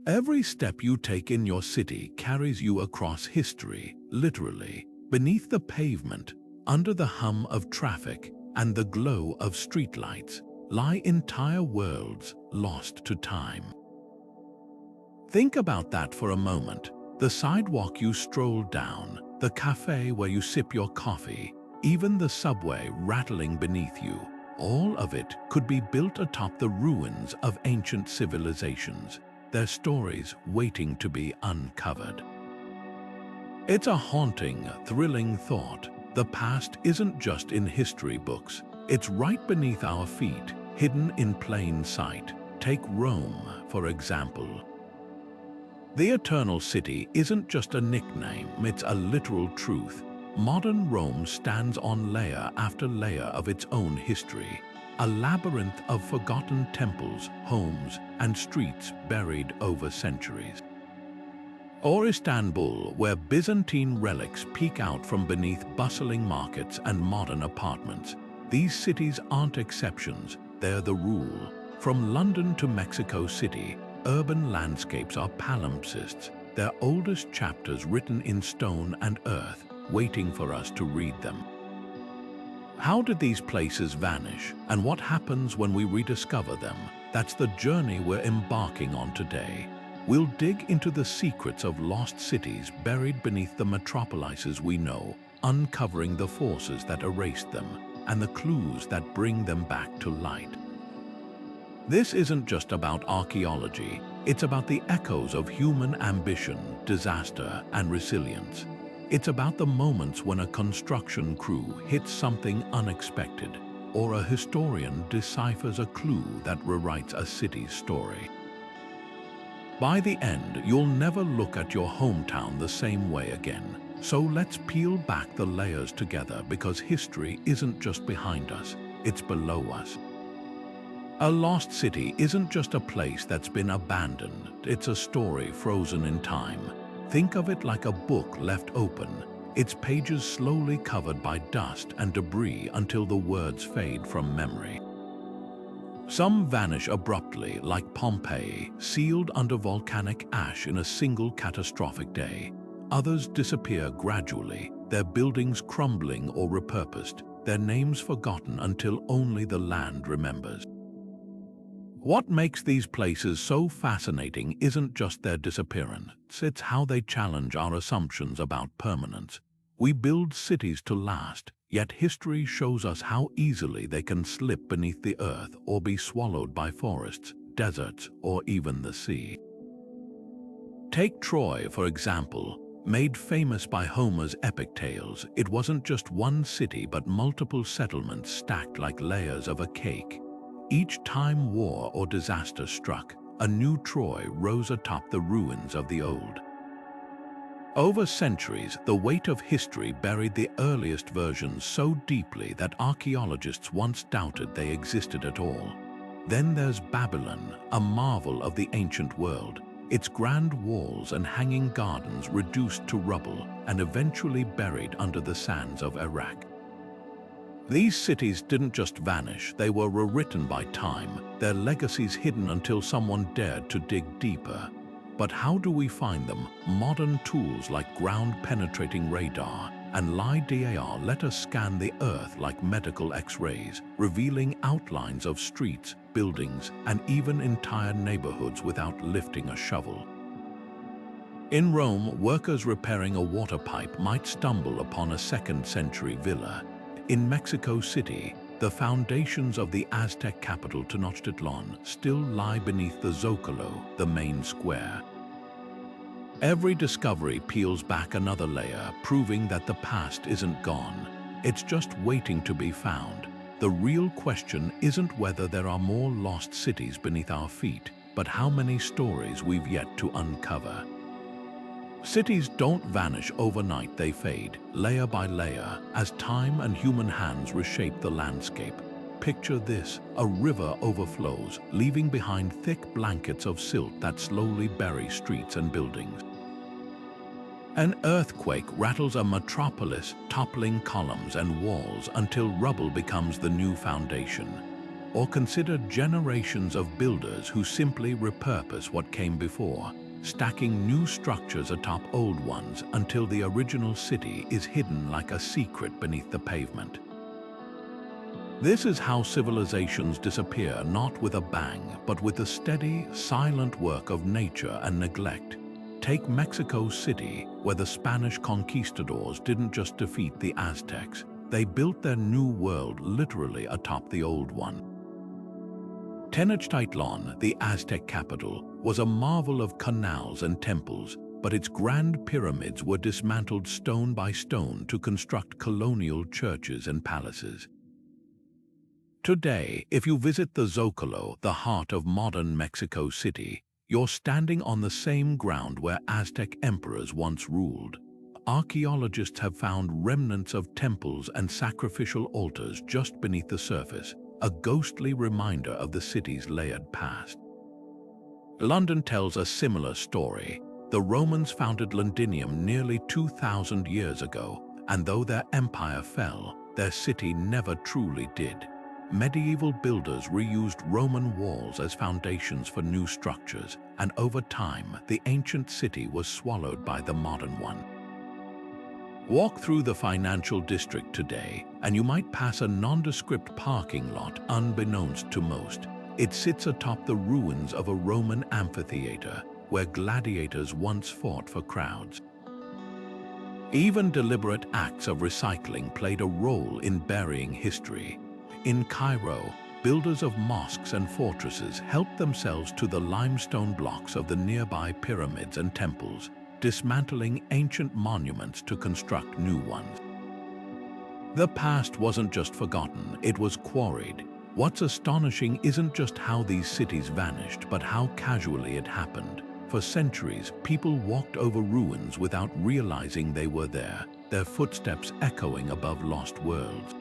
Every step you take in your city carries you across history, literally. Beneath the pavement, under the hum of traffic and the glow of streetlights, lie entire worlds lost to time. Think about that for a moment. The sidewalk you stroll down, the cafe where you sip your coffee, even the subway rattling beneath you, all of it could be built atop the ruins of ancient civilizations, their stories waiting to be uncovered. It's a haunting, thrilling thought. The past isn't just in history books. It's right beneath our feet, hidden in plain sight. Take Rome, for example. The Eternal City isn't just a nickname, it's a literal truth. Modern Rome stands on layer after layer of its own history, a labyrinth of forgotten temples, homes, and streets buried over centuries. Or Istanbul, where Byzantine relics peek out from beneath bustling markets and modern apartments. These cities aren't exceptions, they're the rule. From London to Mexico City, urban landscapes are palimpsests, their oldest chapters written in stone and earth, waiting for us to read them. How did these places vanish, and what happens when we rediscover them? That's the journey we're embarking on today. We'll dig into the secrets of lost cities buried beneath the metropolises we know, uncovering the forces that erased them and the clues that bring them back to light. This isn't just about archaeology, it's about the echoes of human ambition, disaster, and resilience. It's about the moments when a construction crew hits something unexpected, or a historian deciphers a clue that rewrites a city's story. By the end, you'll never look at your hometown the same way again. So let's peel back the layers together, because history isn't just behind us, it's below us. A lost city isn't just a place that's been abandoned, it's a story frozen in time. Think of it like a book left open, its pages slowly covered by dust and debris until the words fade from memory. Some vanish abruptly, like Pompeii, sealed under volcanic ash in a single catastrophic day. Others disappear gradually, their buildings crumbling or repurposed, their names forgotten until only the land remembers. What makes these places so fascinating isn't just their disappearance, it's how they challenge our assumptions about permanence. We build cities to last, yet history shows us how easily they can slip beneath the earth or be swallowed by forests, deserts, or even the sea. Take Troy, for example. Made famous by Homer's epic tales, it wasn't just one city but multiple settlements stacked like layers of a cake. Each time war or disaster struck, a new Troy rose atop the ruins of the old. Over centuries, the weight of history buried the earliest versions so deeply that archaeologists once doubted they existed at all. Then there's Babylon, a marvel of the ancient world. Its grand walls and hanging gardens reduced to rubble and eventually buried under the sands of Iraq. These cities didn't just vanish, they were rewritten by time, their legacies hidden until someone dared to dig deeper. But how do we find them? Modern tools like ground-penetrating radar and lidar let us scan the earth like medical X-rays, revealing outlines of streets, buildings, and even entire neighborhoods without lifting a shovel. In Rome, workers repairing a water pipe might stumble upon a second-century villa. In Mexico City, the foundations of the Aztec capital Tenochtitlan still lie beneath the Zocalo, the main square. Every discovery peels back another layer, proving that the past isn't gone. It's just waiting to be found. The real question isn't whether there are more lost cities beneath our feet, but how many stories we've yet to uncover. Cities don't vanish overnight, they fade, layer by layer, as time and human hands reshape the landscape. Picture this: a river overflows, leaving behind thick blankets of silt that slowly bury streets and buildings. An earthquake rattles a metropolis, toppling columns and walls until rubble becomes the new foundation. or consider generations of builders who simply repurpose what came before, stacking new structures atop old ones until the original city is hidden like a secret beneath the pavement. This is how civilizations disappear, not with a bang, but with the steady, silent work of nature and neglect. Take Mexico City, where the Spanish conquistadors didn't just defeat the Aztecs, they built their new world literally atop the old one. Tenochtitlan, the Aztec capital, was a marvel of canals and temples, but its grand pyramids were dismantled stone by stone to construct colonial churches and palaces. Today, if you visit the Zocalo, the heart of modern Mexico City, you're standing on the same ground where Aztec emperors once ruled. Archaeologists have found remnants of temples and sacrificial altars just beneath the surface, a ghostly reminder of the city's layered past. London tells a similar story. The Romans founded Londinium nearly 2,000 years ago, and though their empire fell, their city never truly did. Medieval builders reused Roman walls as foundations for new structures, and over time, the ancient city was swallowed by the modern one. Walk through the financial district today, and you might pass a nondescript parking lot unbeknownst to most. It sits atop the ruins of a Roman amphitheater, where gladiators once fought for crowds. Even deliberate acts of recycling played a role in burying history. In Cairo, builders of mosques and fortresses helped themselves to the limestone blocks of the nearby pyramids and temples, dismantling ancient monuments to construct new ones. The past wasn't just forgotten, it was quarried. What's astonishing isn't just how these cities vanished, but how casually it happened. For centuries, people walked over ruins without realizing they were there, their footsteps echoing above lost worlds.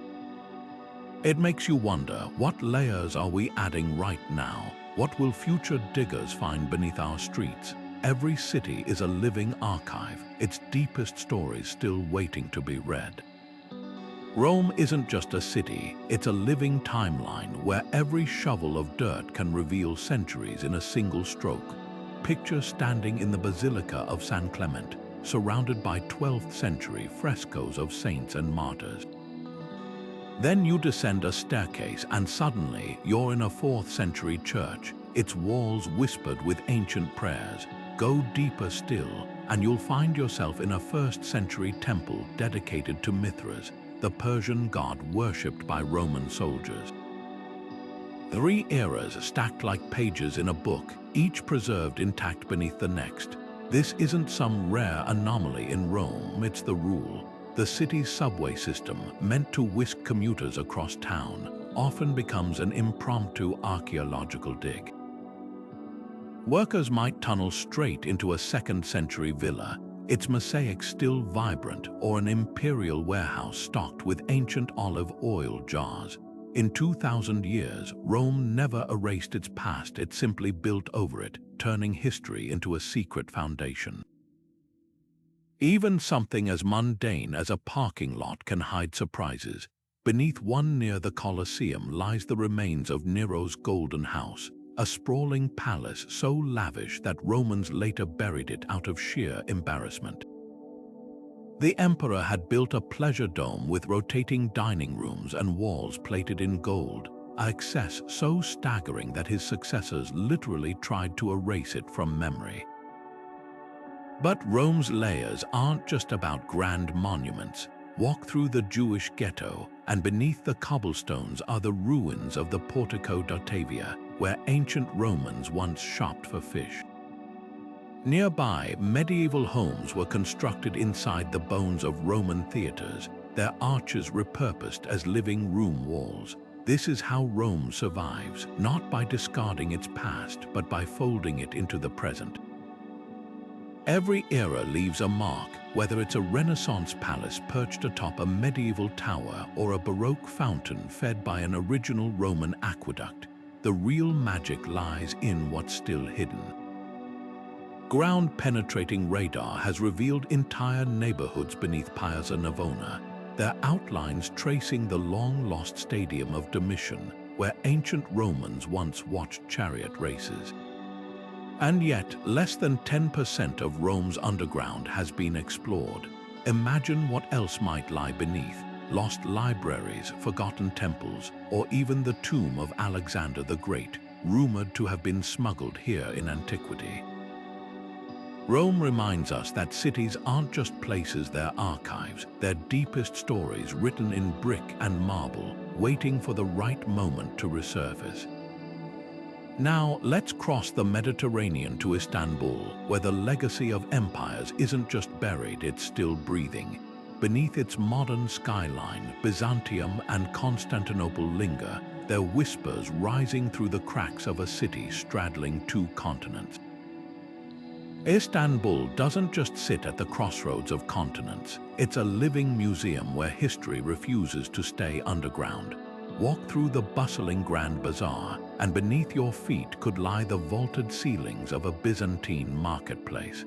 It makes you wonder, what layers are we adding right now? What will future diggers find beneath our streets? Every city is a living archive, its deepest stories still waiting to be read. Rome isn't just a city, it's a living timeline where every shovel of dirt can reveal centuries in a single stroke. Picture standing in the Basilica of San Clement, surrounded by 12th century frescoes of saints and martyrs. Then you descend a staircase and suddenly you're in a 4th century church, its walls whispered with ancient prayers. Go deeper still, and you'll find yourself in a 1st century temple dedicated to Mithras, the Persian god worshipped by Roman soldiers. 3 eras stacked like pages in a book, each preserved intact beneath the next. This isn't some rare anomaly in Rome, it's the rule. The city's subway system, meant to whisk commuters across town, often becomes an impromptu archaeological dig. Workers might tunnel straight into a 2nd century villa, its mosaics still vibrant, or an imperial warehouse stocked with ancient olive oil jars. In 2,000 years, Rome never erased its past, it simply built over it, turning history into a secret foundation. Even something as mundane as a parking lot can hide surprises. Beneath one near the Colosseum lies the remains of Nero's Golden House, a sprawling palace so lavish that Romans later buried it out of sheer embarrassment. The emperor had built a pleasure dome with rotating dining rooms and walls plated in gold, an excess so staggering that his successors literally tried to erase it from memory. But Rome's layers aren't just about grand monuments. Walk through the Jewish ghetto, and beneath the cobblestones are the ruins of the Portico d'Ottavia, where ancient Romans once shopped for fish. Nearby, medieval homes were constructed inside the bones of Roman theaters, their arches repurposed as living room walls. This is how Rome survives, not by discarding its past, but by folding it into the present. Every era leaves a mark, whether it's a Renaissance palace perched atop a medieval tower or a Baroque fountain fed by an original Roman aqueduct. The real magic lies in what's still hidden. Ground-penetrating radar has revealed entire neighborhoods beneath Piazza Navona, their outlines tracing the long-lost stadium of Domitian, where ancient Romans once watched chariot races. And yet, less than 10% of Rome's underground has been explored. Imagine what else might lie beneath: lost libraries, forgotten temples, or even the tomb of Alexander the Great, rumored to have been smuggled here in antiquity. Rome reminds us that cities aren't just places, they're archives, their deepest stories written in brick and marble, waiting for the right moment to resurface. Now, let's cross the Mediterranean to Istanbul, where the legacy of empires isn't just buried, it's still breathing. Beneath its modern skyline, Byzantium and Constantinople linger, their whispers rising through the cracks of a city straddling two continents. Istanbul doesn't just sit at the crossroads of continents. It's a living museum where history refuses to stay underground. Walk through the bustling Grand Bazaar, and beneath your feet could lie the vaulted ceilings of a Byzantine marketplace.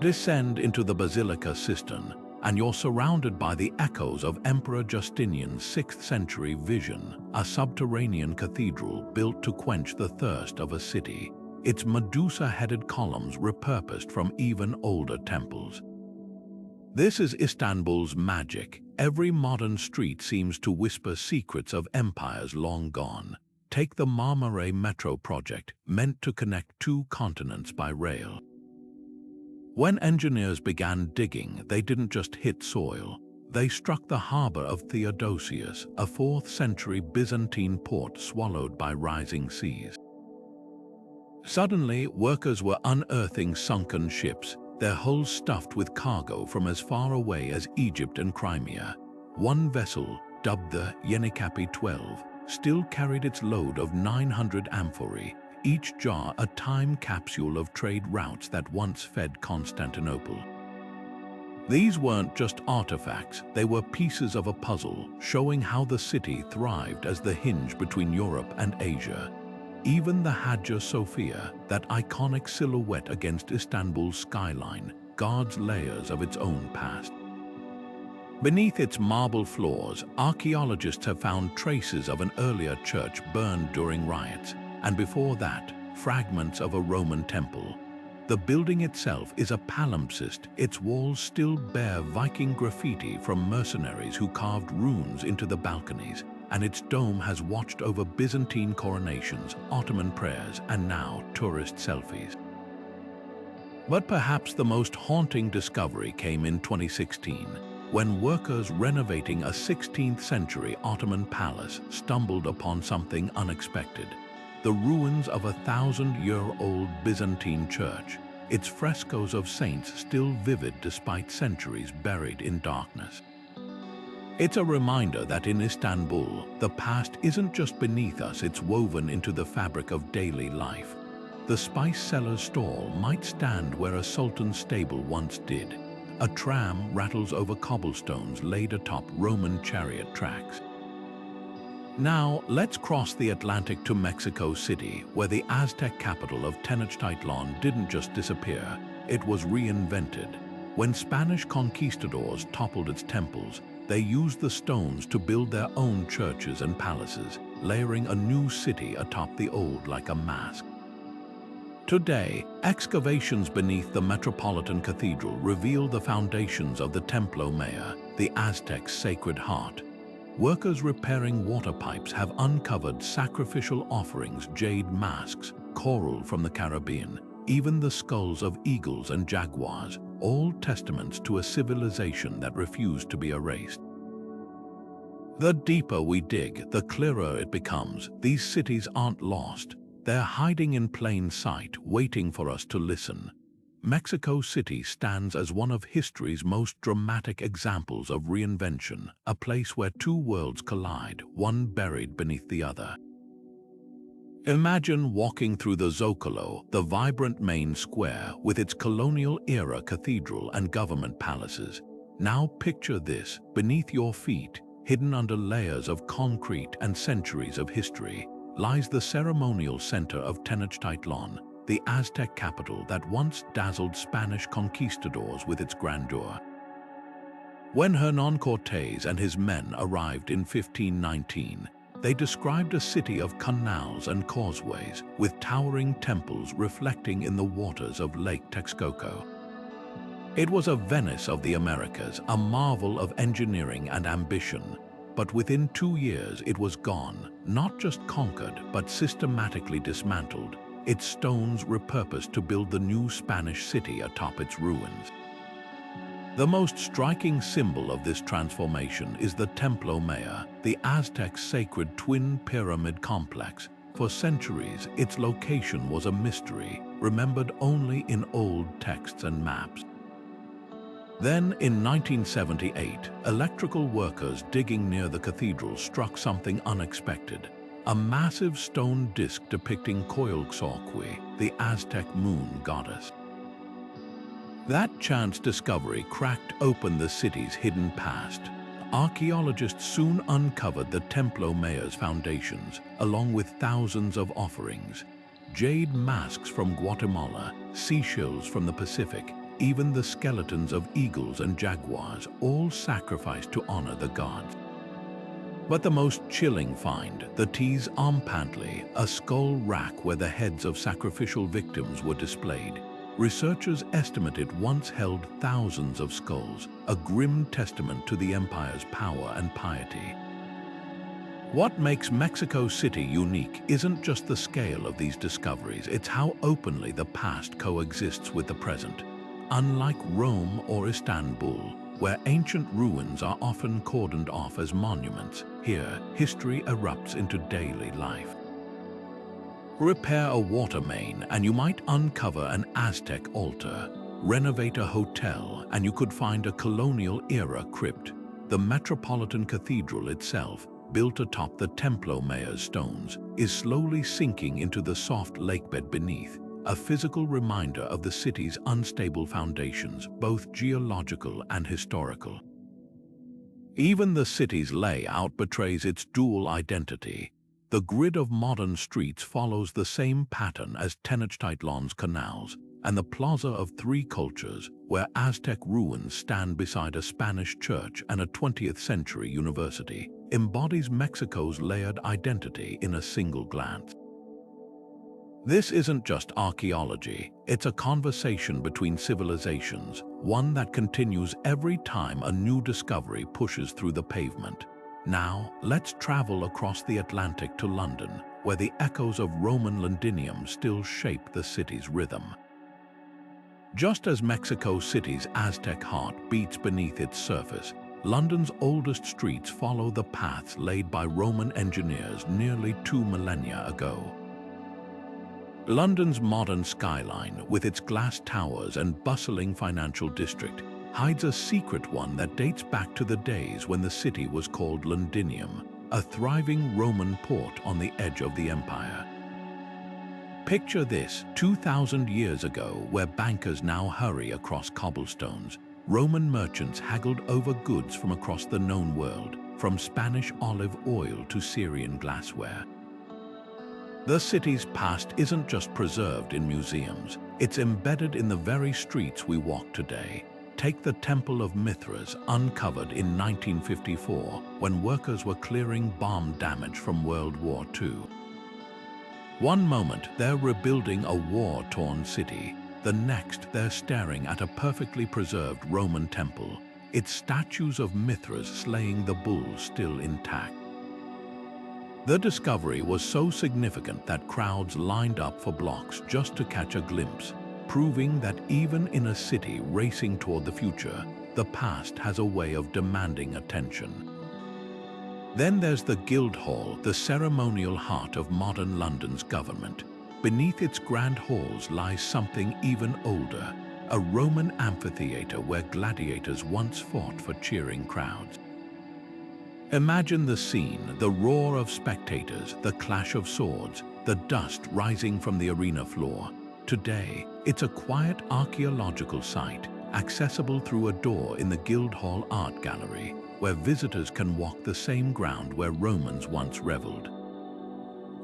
Descend into the Basilica Cistern, and you're surrounded by the echoes of Emperor Justinian's 6th century vision, a subterranean cathedral built to quench the thirst of a city, its Medusa-headed columns repurposed from even older temples. This is Istanbul's magic. Every modern street seems to whisper secrets of empires long gone. Take the Marmaray Metro project, meant to connect two continents by rail. When engineers began digging, they didn't just hit soil. They struck the harbor of Theodosius, a 4th century Byzantine port swallowed by rising seas. Suddenly, workers were unearthing sunken ships, their hulls stuffed with cargo from as far away as Egypt and Crimea. One vessel, dubbed the Yenikapi 12, still carried its load of 900 amphorae, each jar a time capsule of trade routes that once fed Constantinople. These weren't just artifacts, they were pieces of a puzzle, showing how the city thrived as the hinge between Europe and Asia. Even the Hagia Sophia, that iconic silhouette against Istanbul's skyline, guards layers of its own past. Beneath its marble floors, archaeologists have found traces of an earlier church burned during riots, and before that, fragments of a Roman temple. The building itself is a palimpsest, its walls still bear Viking graffiti from mercenaries who carved runes into the balconies, and its dome has watched over Byzantine coronations, Ottoman prayers, and now tourist selfies. But perhaps the most haunting discovery came in 2016, when workers renovating a 16th century Ottoman palace stumbled upon something unexpected: the ruins of a 1,000-year-old Byzantine church, its frescoes of saints still vivid despite centuries buried in darkness. It's a reminder that in Istanbul, the past isn't just beneath us, it's woven into the fabric of daily life. The spice seller's stall might stand where a sultan's stable once did. A tram rattles over cobblestones laid atop Roman chariot tracks. Now, let's cross the Atlantic to Mexico City, where the Aztec capital of Tenochtitlan didn't just disappear, it was reinvented. When Spanish conquistadors toppled its temples, they used the stones to build their own churches and palaces, layering a new city atop the old like a mask. Today, excavations beneath the Metropolitan Cathedral reveal the foundations of the Templo Mayor, the Aztec's sacred heart. Workers repairing water pipes have uncovered sacrificial offerings, jade masks, coral from the Caribbean, even the skulls of eagles and jaguars, all testaments to a civilization that refused to be erased. The deeper we dig, the clearer it becomes. These cities aren't lost. They're hiding in plain sight, waiting for us to listen. Mexico City stands as one of history's most dramatic examples of reinvention, a place where two worlds collide, one buried beneath the other. Imagine walking through the Zocalo, the vibrant main square with its colonial-era cathedral and government palaces. Now picture this: beneath your feet, hidden under layers of concrete and centuries of history, lies the ceremonial center of Tenochtitlan, the Aztec capital that once dazzled Spanish conquistadors with its grandeur. When Hernán Cortés and his men arrived in 1519, They described a city of canals and causeways, with towering temples reflecting in the waters of Lake Texcoco. It was a Venice of the Americas, a marvel of engineering and ambition. But within 2 years it was gone, not just conquered, but systematically dismantled, its stones repurposed to build the new Spanish city atop its ruins. The most striking symbol of this transformation is the Templo Mayor, the Aztec sacred twin pyramid complex. For centuries, its location was a mystery, remembered only in old texts and maps. Then, in 1978, electrical workers digging near the cathedral struck something unexpected. A massive stone disc depicting Coexistence, the Aztec moon goddess. That chance discovery cracked open the city's hidden past. Archaeologists soon uncovered the Templo Mayor's foundations, along with thousands of offerings. Jade masks from Guatemala, seashells from the Pacific, even the skeletons of eagles and jaguars, all sacrificed to honor the gods. But the most chilling find, the Tes Ampantli, a skull rack where the heads of sacrificial victims were displayed. Researchers estimate it once held thousands of skulls, a grim testament to the empire's power and piety. What makes Mexico City unique isn't just the scale of these discoveries, it's how openly the past coexists with the present. Unlike Rome or Istanbul, where ancient ruins are often cordoned off as monuments, here history erupts into daily life. Repair a water main and you might uncover an Aztec altar. Renovate a hotel and you could find a colonial-era crypt. The Metropolitan Cathedral itself, built atop the Templo Mayor's stones, is slowly sinking into the soft lakebed beneath, a physical reminder of the city's unstable foundations, both geological and historical. Even the city's layout betrays its dual identity. The grid of modern streets follows the same pattern as Tenochtitlan's canals, and the Plaza of Three Cultures, where Aztec ruins stand beside a Spanish church and a 20th-century university, embodies Mexico's layered identity in a single glance. This isn't just archaeology, it's a conversation between civilizations, one that continues every time a new discovery pushes through the pavement. Now, let's travel across the Atlantic to London, where the echoes of Roman Londinium still shape the city's rhythm. Just as Mexico City's Aztec heart beats beneath its surface, London's oldest streets follow the paths laid by Roman engineers nearly 2 millennia ago. London's modern skyline, with its glass towers and bustling financial district, hides a secret one that dates back to the days when the city was called Londinium, a thriving Roman port on the edge of the empire. Picture this, 2,000 years ago, where bankers now hurry across cobblestones, Roman merchants haggled over goods from across the known world, from Spanish olive oil to Syrian glassware. The city's past isn't just preserved in museums, it's embedded in the very streets we walk today. Take the Temple of Mithras, uncovered in 1954 when workers were clearing bomb damage from World War II. One moment they're rebuilding a war-torn city, the next they're staring at a perfectly preserved Roman temple, its statues of Mithras slaying the bull still intact. The discovery was so significant that crowds lined up for blocks just to catch a glimpse, proving that even in a city racing toward the future, the past has a way of demanding attention. Then there's the Guildhall, the ceremonial heart of modern London's government. Beneath its grand halls lies something even older, a Roman amphitheater where gladiators once fought for cheering crowds. Imagine the scene, the roar of spectators, the clash of swords, the dust rising from the arena floor. Today, it's a quiet archaeological site, accessible through a door in the Guildhall Art Gallery, where visitors can walk the same ground where Romans once reveled.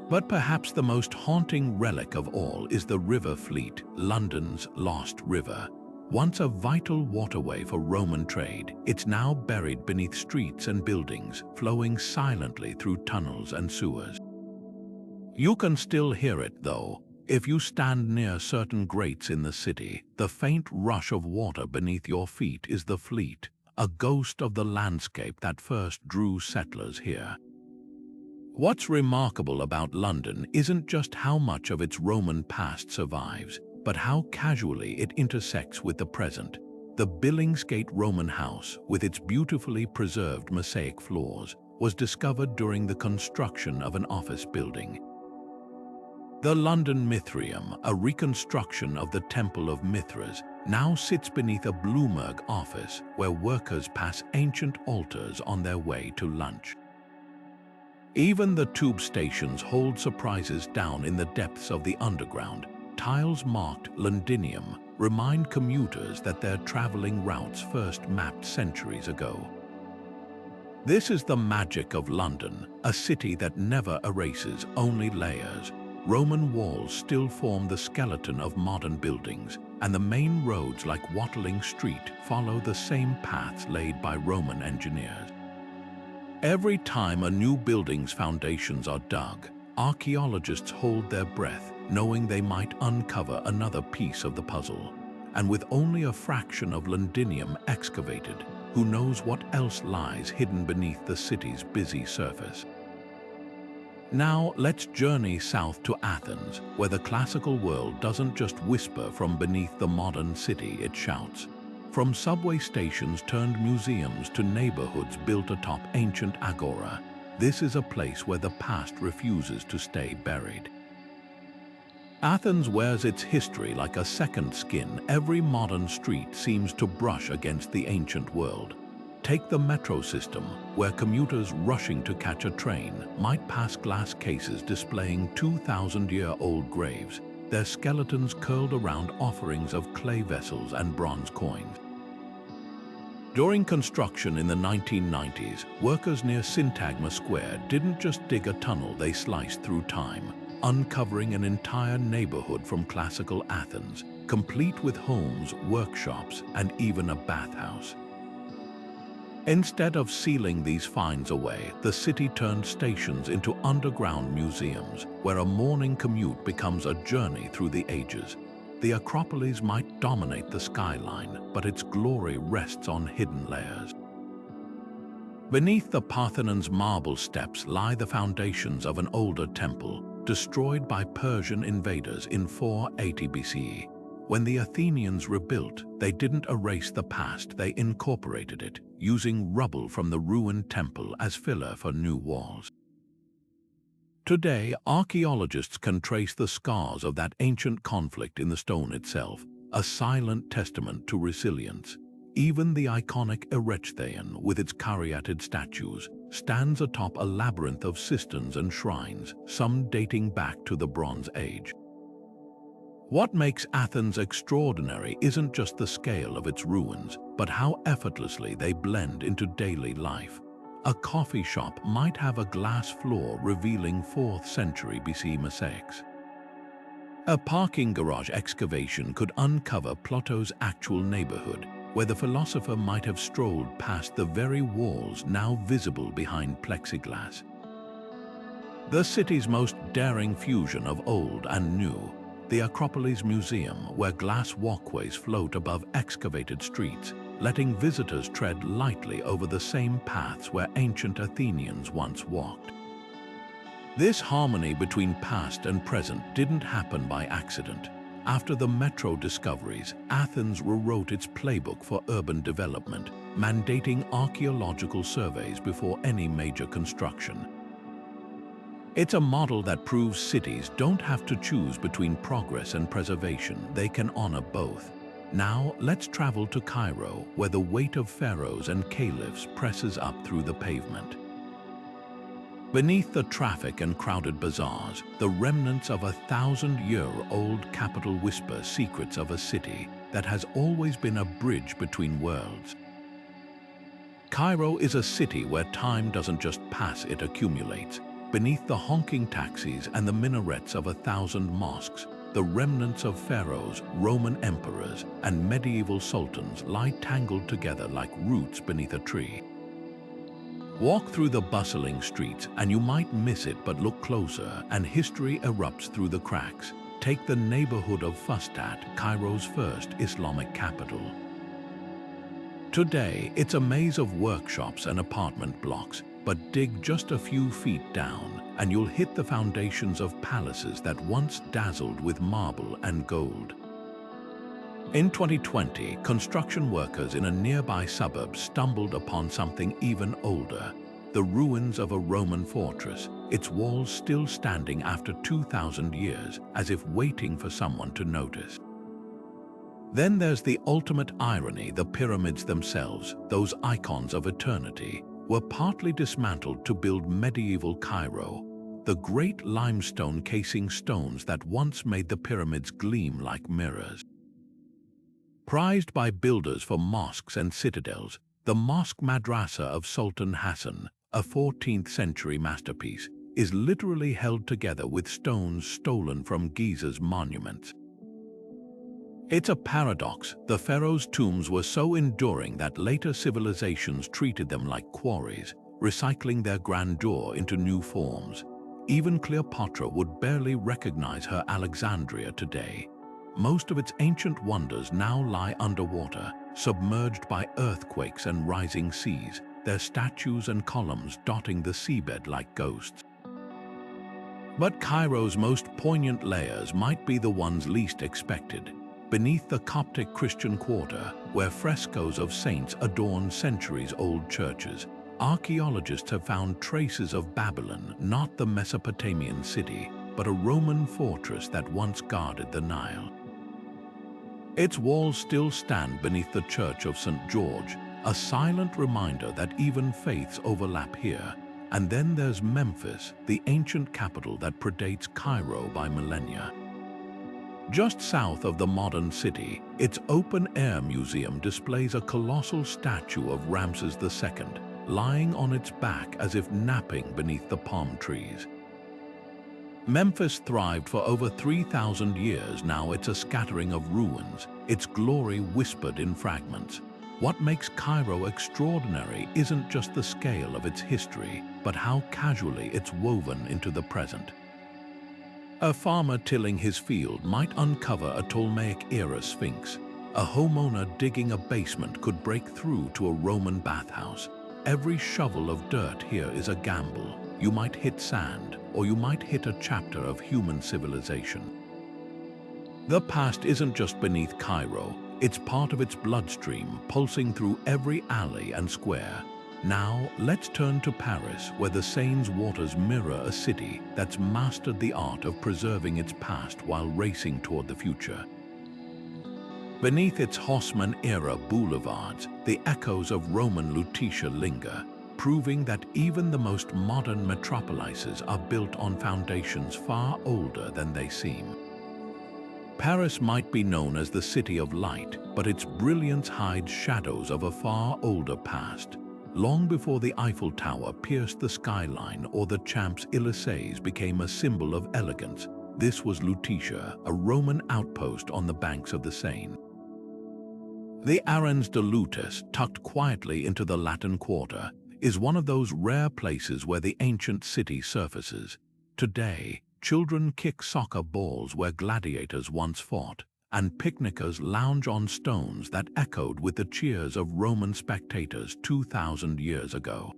But perhaps the most haunting relic of all is the River Fleet, London's lost river. Once a vital waterway for Roman trade, it's now buried beneath streets and buildings, flowing silently through tunnels and sewers. You can still hear it, though. If you stand near certain grates in the city, the faint rush of water beneath your feet is the fleet, a ghost of the landscape that first drew settlers here. What's remarkable about London isn't just how much of its Roman past survives, but how casually it intersects with the present. The Billingsgate Roman house, with its beautifully preserved mosaic floors, was discovered during the construction of an office building. The London Mithraeum, a reconstruction of the Temple of Mithras, now sits beneath a Bloomberg office where workers pass ancient altars on their way to lunch. Even the tube stations hold surprises down in the depths of the underground. Tiles marked Londinium remind commuters that their traveling routes first mapped centuries ago. This is the magic of London, a city that never erases, only layers. Roman walls still form the skeleton of modern buildings, and the main roads like Watling Street follow the same paths laid by Roman engineers. Every time a new building's foundations are dug, archaeologists hold their breath, knowing they might uncover another piece of the puzzle. And with only a fraction of Londinium excavated, who knows what else lies hidden beneath the city's busy surface. Now let's journey south to Athens, where the classical world doesn't just whisper from beneath the modern city, it shouts. From subway stations turned museums to neighborhoods built atop ancient agora, this is a place where the past refuses to stay buried. Athens wears its history like a second skin. Every modern street seems to brush against the ancient world. Take the metro system, where commuters rushing to catch a train might pass glass cases displaying 2,000-year-old graves, their skeletons curled around offerings of clay vessels and bronze coins. During construction in the 1990s, workers near Syntagma Square didn't just dig a tunnel, they sliced through time, uncovering an entire neighborhood from classical Athens, complete with homes, workshops, and even a bathhouse. Instead of sealing these finds away, the city turned stations into underground museums, where a morning commute becomes a journey through the ages. The Acropolis might dominate the skyline, but its glory rests on hidden layers. Beneath the Parthenon's marble steps lie the foundations of an older temple, destroyed by Persian invaders in 480 BCE. When the Athenians rebuilt, they didn't erase the past, they incorporated it, using rubble from the ruined temple as filler for new walls. Today, archaeologists can trace the scars of that ancient conflict in the stone itself, a silent testament to resilience. Even the iconic Erechtheion, with its caryatid statues, stands atop a labyrinth of cisterns and shrines, some dating back to the Bronze Age. What makes Athens extraordinary isn't just the scale of its ruins, but how effortlessly they blend into daily life. A coffee shop might have a glass floor revealing 4th century BC mosaics. A parking garage excavation could uncover Plato's actual neighborhood, where the philosopher might have strolled past the very walls now visible behind plexiglass. The city's most daring fusion of old and new, the Acropolis Museum, where glass walkways float above excavated streets, letting visitors tread lightly over the same paths where ancient Athenians once walked. This harmony between past and present didn't happen by accident. After the metro discoveries, Athens rewrote its playbook for urban development, mandating archaeological surveys before any major construction. It's a model that proves cities don't have to choose between progress and preservation, they can honor both. Now, let's travel to Cairo, where the weight of pharaohs and caliphs presses up through the pavement. Beneath the traffic and crowded bazaars, the remnants of a 1,000-year-old capital whisper secrets of a city that has always been a bridge between worlds. Cairo is a city where time doesn't just pass, it accumulates. Beneath the honking taxis and the minarets of 1,000 mosques, the remnants of pharaohs, Roman emperors, and medieval sultans lie tangled together like roots beneath a tree. Walk through the bustling streets and you might miss it, but look closer and history erupts through the cracks. Take the neighborhood of Fustat, Cairo's first Islamic capital. Today, it's a maze of workshops and apartment blocks, but dig just a few feet down and you'll hit the foundations of palaces that once dazzled with marble and gold. In 2020, construction workers in a nearby suburb stumbled upon something even older, the ruins of a Roman fortress, its walls still standing after 2,000 years, as if waiting for someone to notice. Then there's the ultimate irony: the pyramids themselves, those icons of eternity, were partly dismantled to build medieval Cairo, the great limestone casing stones that once made the pyramids gleam like mirrors. Prized by builders for mosques and citadels, the Mosque Madrasa of Sultan Hassan, a 14th century masterpiece, is literally held together with stones stolen from Giza's monuments. It's a paradox. The pharaohs' tombs were so enduring that later civilizations treated them like quarries, recycling their grandeur into new forms. Even Cleopatra would barely recognize her Alexandria today. Most of its ancient wonders now lie underwater, submerged by earthquakes and rising seas, their statues and columns dotting the seabed like ghosts. But Cairo's most poignant layers might be the ones least expected. Beneath the Coptic Christian quarter, where frescoes of saints adorn centuries-old churches, archaeologists have found traces of Babylon, not the Mesopotamian city, but a Roman fortress that once guarded the Nile. Its walls still stand beneath the Church of St. George, a silent reminder that even faiths overlap here. And then there's Memphis, the ancient capital that predates Cairo by millennia. Just south of the modern city, its open-air museum displays a colossal statue of Ramses II, lying on its back as if napping beneath the palm trees. Memphis thrived for over 3,000 years. Now it's a scattering of ruins, its glory whispered in fragments. What makes Cairo extraordinary isn't just the scale of its history, but how casually it's woven into the present. A farmer tilling his field might uncover a Ptolemaic-era sphinx. A homeowner digging a basement could break through to a Roman bathhouse. Every shovel of dirt here is a gamble. You might hit sand, or you might hit a chapter of human civilization. The past isn't just beneath Cairo, it's part of its bloodstream, pulsing through every alley and square. Now, let's turn to Paris, where the Seine's waters mirror a city that's mastered the art of preserving its past while racing toward the future. Beneath its Haussmann-era boulevards, the echoes of Roman Lutetia linger, proving that even the most modern metropolises are built on foundations far older than they seem. Paris might be known as the City of Light, but its brilliance hides shadows of a far older past. Long before the Eiffel Tower pierced the skyline or the Champs-Élysées became a symbol of elegance, this was Lutetia, a Roman outpost on the banks of the Seine. The Arenys de Lutèce, tucked quietly into the Latin Quarter, is one of those rare places where the ancient city surfaces. Today, children kick soccer balls where gladiators once fought, and picnickers lounge on stones that echoed with the cheers of Roman spectators 2,000 years ago.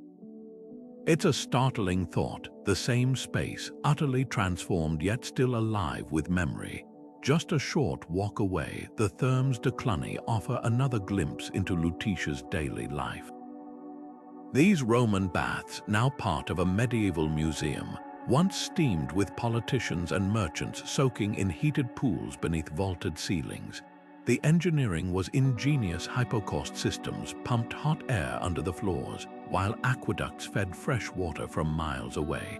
It's a startling thought, the same space, utterly transformed yet still alive with memory. Just a short walk away, the Thermes de Cluny offer another glimpse into Lutetia's daily life. These Roman baths, now part of a medieval museum, once steamed with politicians and merchants soaking in heated pools beneath vaulted ceilings. The engineering was ingenious. Hypocaust systems pumped hot air under the floors, while aqueducts fed fresh water from miles away.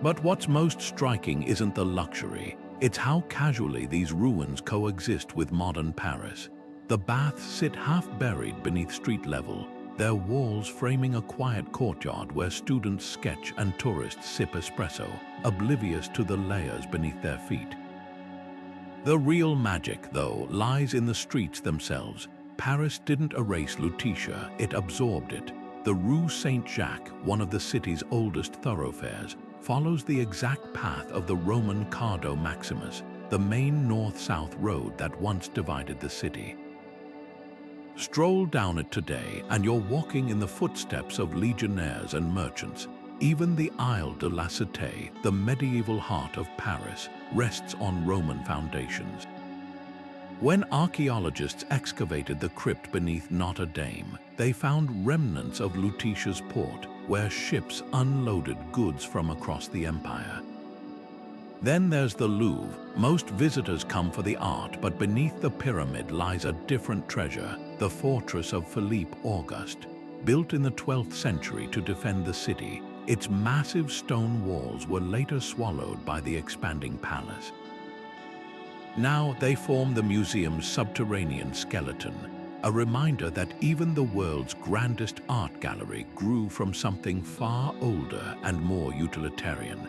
But what's most striking isn't the luxury, it's how casually these ruins coexist with modern Paris. The baths sit half buried beneath street level, their walls framing a quiet courtyard where students sketch and tourists sip espresso, oblivious to the layers beneath their feet. The real magic, though, lies in the streets themselves. Paris didn't erase Lutetia, it absorbed it. The Rue Saint-Jacques, one of the city's oldest thoroughfares, follows the exact path of the Roman Cardo Maximus, the main north-south road that once divided the city. Stroll down it today and you're walking in the footsteps of legionnaires and merchants. Even the Isle de la Cité, the medieval heart of Paris, rests on Roman foundations. When archaeologists excavated the crypt beneath Notre Dame, they found remnants of Lutetia's port, where ships unloaded goods from across the empire. Then there's the Louvre. Most visitors come for the art, but beneath the pyramid lies a different treasure, the fortress of Philippe Auguste. Built in the 12th century to defend the city, its massive stone walls were later swallowed by the expanding palace. Now they form the museum's subterranean skeleton, a reminder that even the world's grandest art gallery grew from something far older and more utilitarian.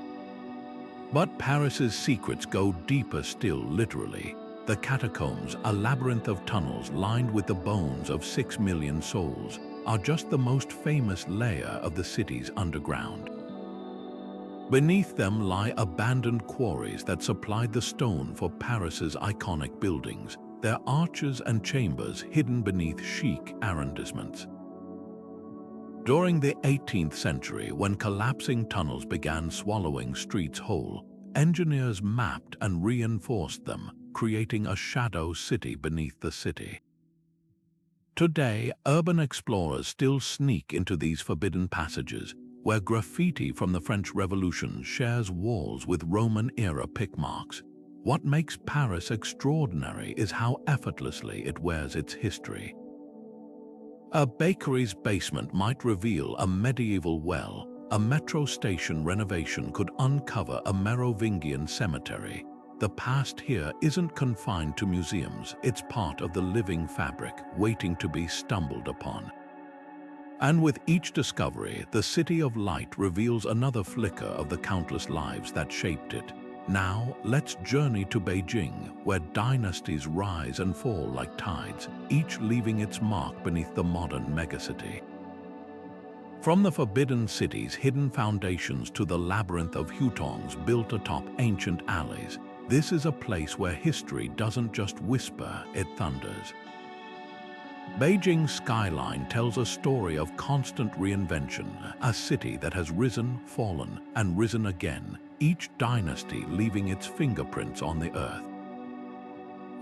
But Paris's secrets go deeper still, literally. The catacombs, a labyrinth of tunnels lined with the bones of 6 million souls, are just the most famous layer of the city's underground. Beneath them lie abandoned quarries that supplied the stone for Paris's iconic buildings, their arches and chambers hidden beneath chic arrondissements. During the 18th century, when collapsing tunnels began swallowing streets whole, engineers mapped and reinforced them, creating a shadow city beneath the city. Today, urban explorers still sneak into these forbidden passages, where graffiti from the French Revolution shares walls with Roman-era pickmarks. What makes Paris extraordinary is how effortlessly it wears its history. A bakery's basement might reveal a medieval well. A metro station renovation could uncover a Merovingian cemetery. The past here isn't confined to museums, it's part of the living fabric, waiting to be stumbled upon. And with each discovery, the City of Light reveals another flicker of the countless lives that shaped it. Now, let's journey to Beijing, where dynasties rise and fall like tides, each leaving its mark beneath the modern megacity. From the forbidden city's hidden foundations to the labyrinth of hutongs built atop ancient alleys, this is a place where history doesn't just whisper, it thunders. Beijing's skyline tells a story of constant reinvention, a city that has risen, fallen, and risen again, each dynasty leaving its fingerprints on the earth.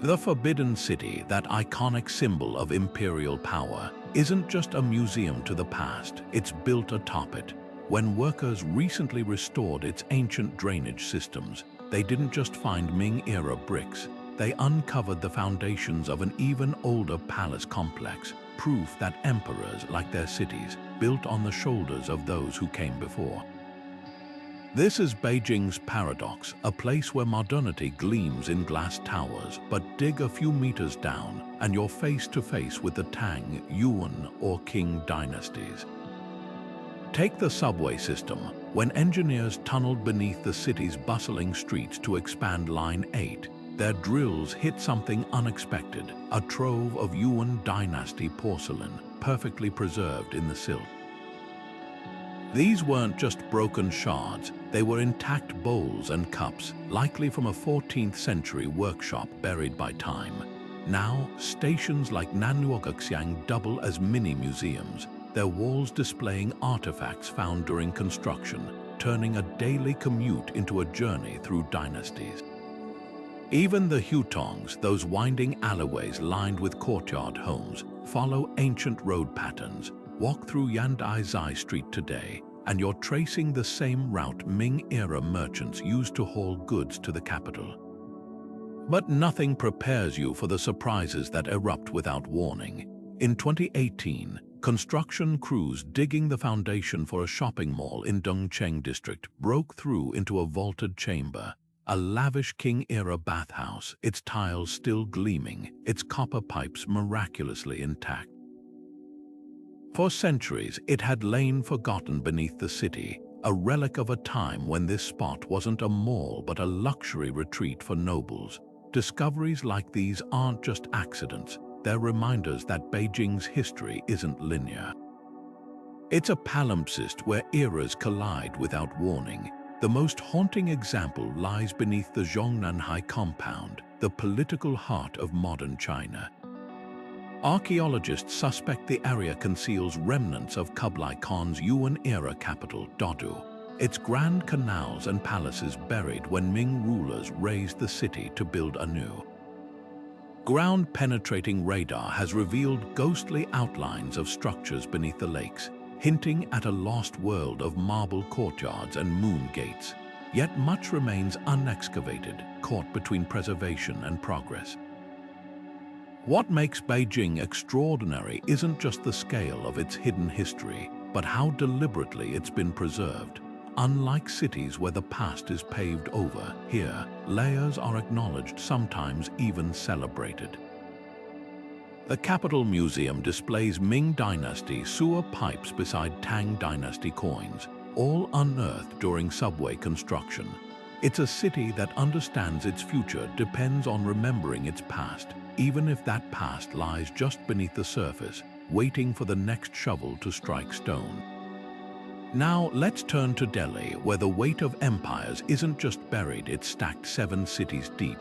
The Forbidden City, that iconic symbol of imperial power, isn't just a museum to the past, it's built atop it. When workers recently restored its ancient drainage systems, they didn't just find Ming-era bricks, they uncovered the foundations of an even older palace complex, proof that emperors, like their cities, built on the shoulders of those who came before. This is Beijing's paradox, a place where modernity gleams in glass towers, but dig a few meters down and you're face to face with the Tang, Yuan, or Qing dynasties. Take the subway system. When engineers tunneled beneath the city's bustling streets to expand Line 8, their drills hit something unexpected, a trove of Yuan dynasty porcelain, perfectly preserved in the silt. These weren't just broken shards, they were intact bowls and cups, likely from a 14th century workshop buried by time. Now, stations like Nanluogaxiang double as mini-museums, their walls displaying artifacts found during construction, turning a daily commute into a journey through dynasties. Even the hutongs, those winding alleyways lined with courtyard homes, follow ancient road patterns. Walk through Yandai Street today, and you're tracing the same route Ming-era merchants used to haul goods to the capital. But nothing prepares you for the surprises that erupt without warning. In 2018, construction crews digging the foundation for a shopping mall in Dongcheng district broke through into a vaulted chamber, a lavish Qing-era bathhouse, its tiles still gleaming, its copper pipes miraculously intact. For centuries, it had lain forgotten beneath the city, a relic of a time when this spot wasn't a mall but a luxury retreat for nobles. discoveries like these aren't just accidents, they're reminders that Beijing's history isn't linear. It's a palimpsest where eras collide without warning. The most haunting example lies beneath the Zhongnanhai compound, the political heart of modern China. Archaeologists suspect the area conceals remnants of Kublai Khan's Yuan-era capital, Dadu. Its grand canals and palaces buried when Ming rulers razed the city to build anew. Ground-penetrating radar has revealed ghostly outlines of structures beneath the lakes, hinting at a lost world of marble courtyards and moon gates. Yet much remains unexcavated, caught between preservation and progress. What makes Beijing extraordinary isn't just the scale of its hidden history, but how deliberately it's been preserved. Unlike cities where the past is paved over, here, layers are acknowledged, sometimes even celebrated. The Capitol Museum displays Ming Dynasty sewer pipes beside Tang Dynasty coins, all unearthed during subway construction. It's a city that understands its future depends on remembering its past, even if that past lies just beneath the surface, waiting for the next shovel to strike stone. Now let's turn to Delhi, where the weight of empires isn't just buried, it's stacked 7 cities deep.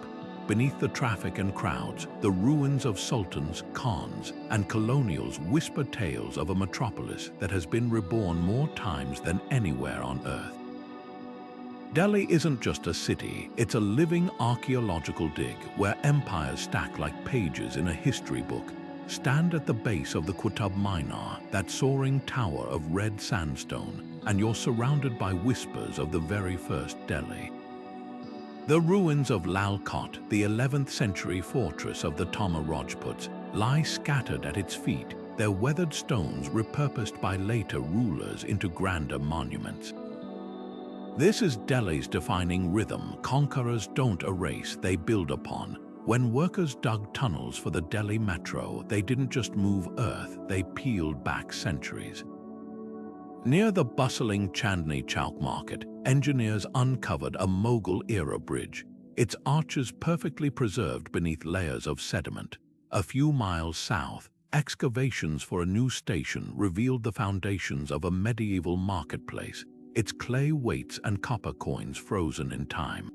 Beneath the traffic and crowds, the ruins of sultans, khans, and colonials whisper tales of a metropolis that has been reborn more times than anywhere on Earth. Delhi isn't just a city, it's a living archaeological dig where empires stack like pages in a history book. Stand at the base of the Qutb Minar, that soaring tower of red sandstone, and you're surrounded by whispers of the very first Delhi. The ruins of Lal Kot, the 11th century fortress of the Tomar Rajputs, lie scattered at its feet, their weathered stones repurposed by later rulers into grander monuments. This is Delhi's defining rhythm. Conquerors don't erase, they build upon. When workers dug tunnels for the Delhi metro, they didn't just move earth, they peeled back centuries. Near the bustling Chandni Chowk market, engineers uncovered a Mughal-era bridge, its arches perfectly preserved beneath layers of sediment. A few miles south, excavations for a new station revealed the foundations of a medieval marketplace, its clay weights and copper coins frozen in time.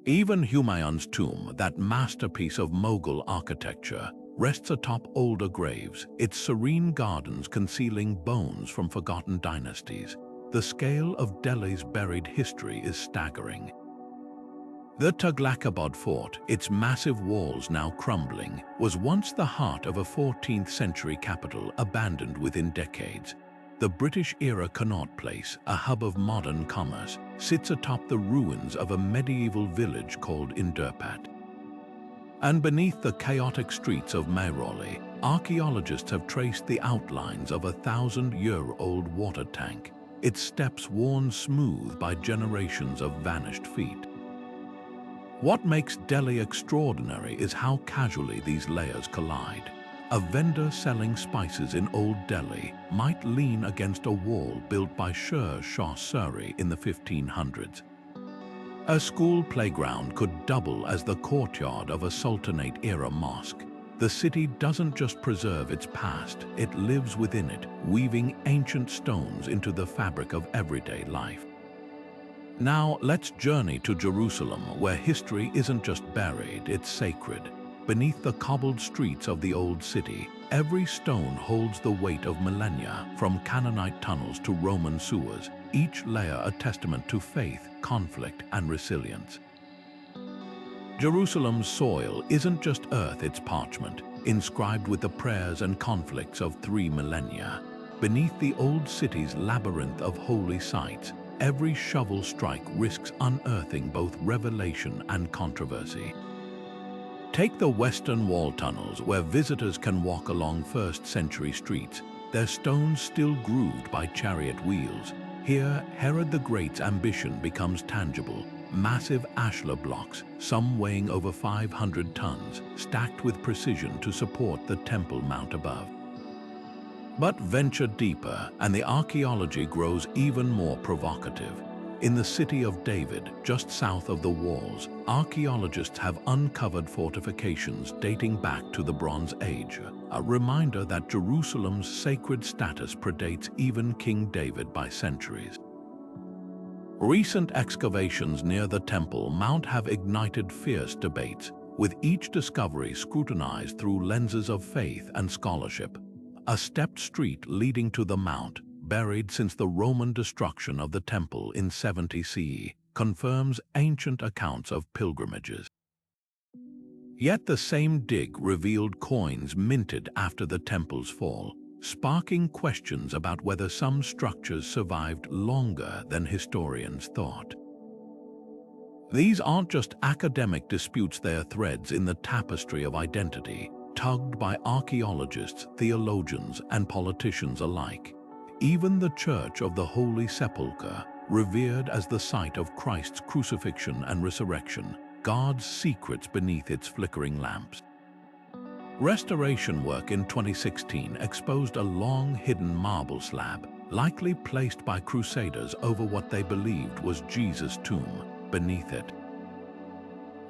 Even Humayun's tomb, that masterpiece of Mughal architecture, rests atop older graves, its serene gardens concealing bones from forgotten dynasties. The scale of Delhi's buried history is staggering. The Tughlaqabad fort, its massive walls now crumbling, was once the heart of a 14th century capital abandoned within decades. The British-era Connaught Place, a hub of modern commerce, sits atop the ruins of a medieval village called Indurpat. And beneath the chaotic streets of Mehroli, archaeologists have traced the outlines of a 1,000-year-old water tank, its steps worn smooth by generations of vanished feet. What makes Delhi extraordinary is how casually these layers collide. A vendor selling spices in Old Delhi might lean against a wall built by Sher Shah Suri in the 1500s. A school playground could double as the courtyard of a Sultanate-era mosque. The city doesn't just preserve its past, it lives within it, weaving ancient stones into the fabric of everyday life. Now let's journey to Jerusalem, where history isn't just buried, it's sacred. Beneath the cobbled streets of the old city, every stone holds the weight of millennia, from Canaanite tunnels to Roman sewers, each layer a testament to faith, conflict, and resilience. Jerusalem's soil isn't just earth, it's parchment, inscribed with the prayers and conflicts of 3 millennia. Beneath the old city's labyrinth of holy sites, every shovel strike risks unearthing both revelation and controversy. Take the Western Wall tunnels, where visitors can walk along first-century streets, their stones still grooved by chariot wheels. Here, Herod the Great's ambition becomes tangible. Massive ashlar blocks, some weighing over 500 tons, stacked with precision to support the Temple Mount above. But venture deeper, and the archaeology grows even more provocative. In the city of David, just south of the walls, archaeologists have uncovered fortifications dating back to the Bronze Age, a reminder that Jerusalem's sacred status predates even King David by centuries. Recent excavations near the Temple Mount have ignited fierce debates, with each discovery scrutinized through lenses of faith and scholarship. A stepped street leading to the Mount, buried since the Roman destruction of the Temple in 70 CE, confirms ancient accounts of pilgrimages. Yet the same dig revealed coins minted after the Temple's fall, sparking questions about whether some structures survived longer than historians thought. These aren't just academic disputes, they are threads in the tapestry of identity, tugged by archaeologists, theologians, and politicians alike. Even the Church of the Holy Sepulchre, revered as the site of Christ's crucifixion and resurrection, guards secrets beneath its flickering lamps. Restoration work in 2016 exposed a long-hidden marble slab, likely placed by crusaders over what they believed was Jesus' tomb beneath it.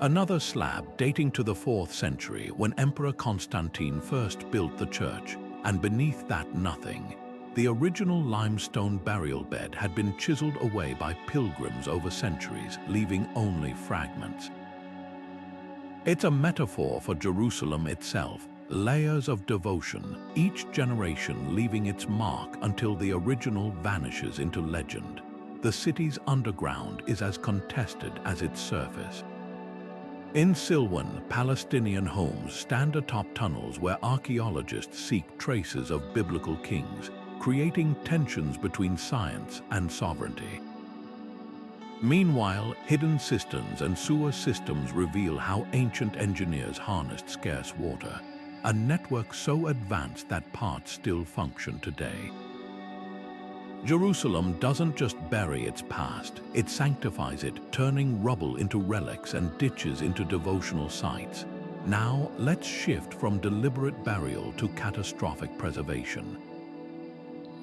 Another slab dating to the 4th century when Emperor Constantine first built the church, and beneath that nothing. The original limestone burial bed had been chiseled away by pilgrims over centuries, leaving only fragments. It's a metaphor for Jerusalem itself, layers of devotion, each generation leaving its mark until the original vanishes into legend. The city's underground is as contested as its surface. In Silwan, Palestinian homes stand atop tunnels where archaeologists seek traces of biblical kings, creating tensions between science and sovereignty. Meanwhile, hidden cisterns and sewer systems reveal how ancient engineers harnessed scarce water, a network so advanced that parts still function today. Jerusalem doesn't just bury its past, it sanctifies it, turning rubble into relics and ditches into devotional sites. Now, let's shift from deliberate burial to catastrophic preservation.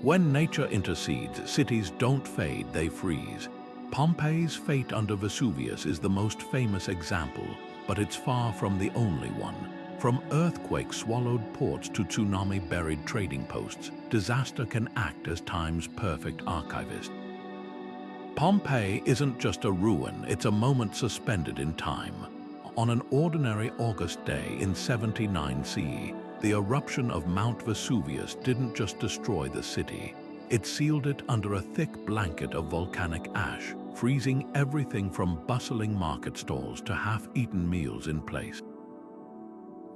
When nature intercedes, cities don't fade, they freeze. Pompeii's fate under Vesuvius is the most famous example, but it's far from the only one. From earthquake-swallowed ports to tsunami-buried trading posts, disaster can act as time's perfect archivist. Pompeii isn't just a ruin, it's a moment suspended in time. On an ordinary August day in 79 CE, the eruption of Mount Vesuvius didn't just destroy the city. It sealed it under a thick blanket of volcanic ash, freezing everything from bustling market stalls to half-eaten meals in place.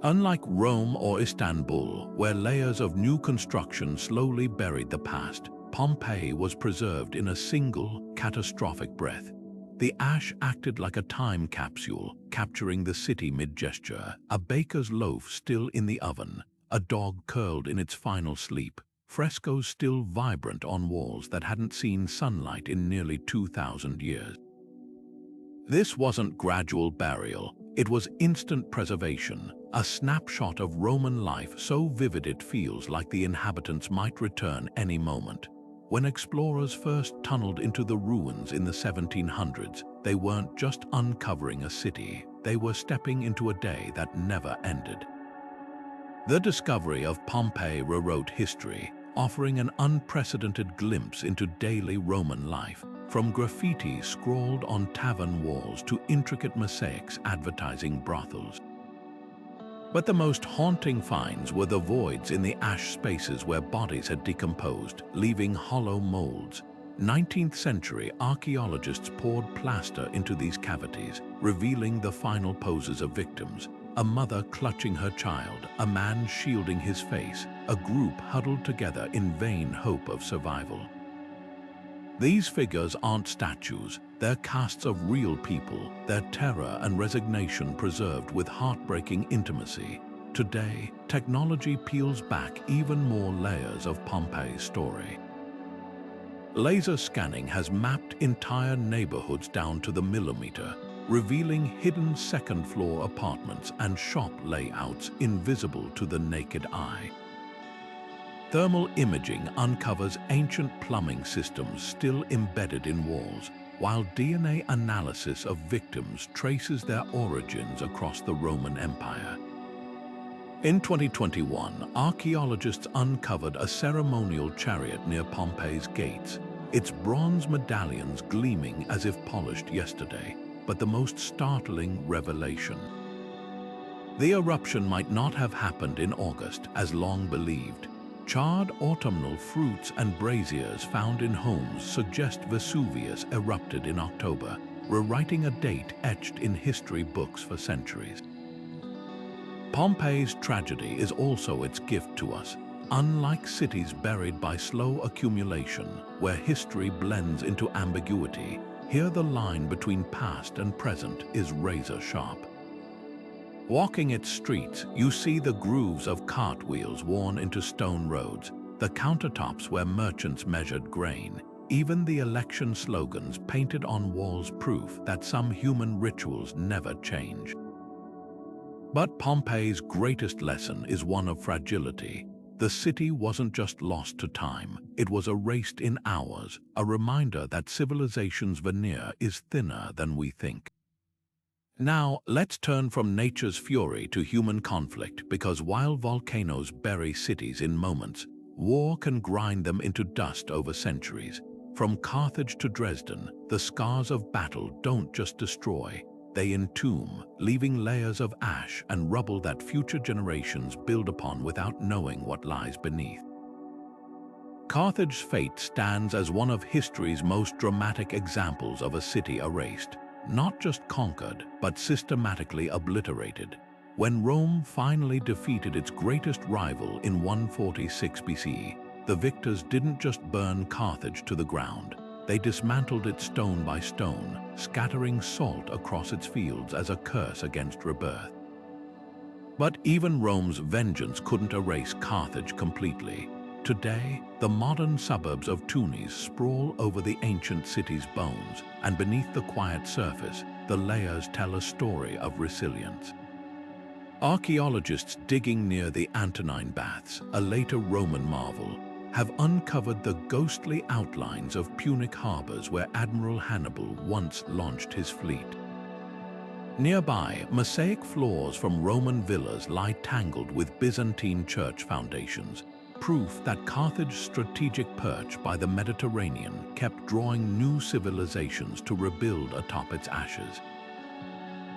Unlike Rome or Istanbul, where layers of new construction slowly buried the past, Pompeii was preserved in a single, catastrophic breath. The ash acted like a time capsule, capturing the city mid-gesture, a baker's loaf still in the oven, a dog curled in its final sleep, frescoes still vibrant on walls that hadn't seen sunlight in nearly 2,000 years. This wasn't gradual burial, it was instant preservation, a snapshot of Roman life so vivid it feels like the inhabitants might return any moment. When explorers first tunneled into the ruins in the 1700s, they weren't just uncovering a city, they were stepping into a day that never ended. The discovery of Pompeii rewrote history, offering an unprecedented glimpse into daily Roman life, from graffiti scrawled on tavern walls to intricate mosaics advertising brothels. But the most haunting finds were the voids in the ash spaces where bodies had decomposed, leaving hollow molds. 19th century archaeologists poured plaster into these cavities, revealing the final poses of victims. A mother clutching her child, a man shielding his face, a group huddled together in vain hope of survival. These figures aren't statues, they're casts of real people, their terror and resignation preserved with heartbreaking intimacy. Today, technology peels back even more layers of Pompeii's story. Laser scanning has mapped entire neighborhoods down to the millimeter, revealing hidden second-floor apartments and shop layouts invisible to the naked eye. Thermal imaging uncovers ancient plumbing systems still embedded in walls, while DNA analysis of victims traces their origins across the Roman Empire. In 2021, archaeologists uncovered a ceremonial chariot near Pompeii's gates, its bronze medallions gleaming as if polished yesterday. But the most startling revelation: the eruption might not have happened in August, as long believed. Charred autumnal fruits and braziers found in homes suggest Vesuvius erupted in October, rewriting a date etched in history books for centuries. Pompeii's tragedy is also its gift to us. Unlike cities buried by slow accumulation, where history blends into ambiguity, here the line between past and present is razor-sharp. Walking its streets, you see the grooves of cartwheels worn into stone roads, the countertops where merchants measured grain, even the election slogans painted on walls, proof that some human rituals never change. But Pompeii's greatest lesson is one of fragility. The city wasn't just lost to time, it was erased in hours, a reminder that civilization's veneer is thinner than we think. Now, let's turn from nature's fury to human conflict, because while volcanoes bury cities in moments, war can grind them into dust over centuries. From Carthage to Dresden, the scars of battle don't just destroy, they entomb, leaving layers of ash and rubble that future generations build upon without knowing what lies beneath. Carthage's fate stands as one of history's most dramatic examples of a city erased, not just conquered, but systematically obliterated. When Rome finally defeated its greatest rival in 146 BCE, the victors didn't just burn Carthage to the ground. They dismantled it stone by stone, scattering salt across its fields as a curse against rebirth. But even Rome's vengeance couldn't erase Carthage completely. Today, the modern suburbs of Tunis sprawl over the ancient city's bones, and beneath the quiet surface, the layers tell a story of resilience. Archaeologists digging near the Antonine Baths, a later Roman marvel, have uncovered the ghostly outlines of Punic harbors where Admiral Hannibal once launched his fleet. Nearby, mosaic floors from Roman villas lie tangled with Byzantine church foundations, proof that Carthage's strategic perch by the Mediterranean kept drawing new civilizations to rebuild atop its ashes.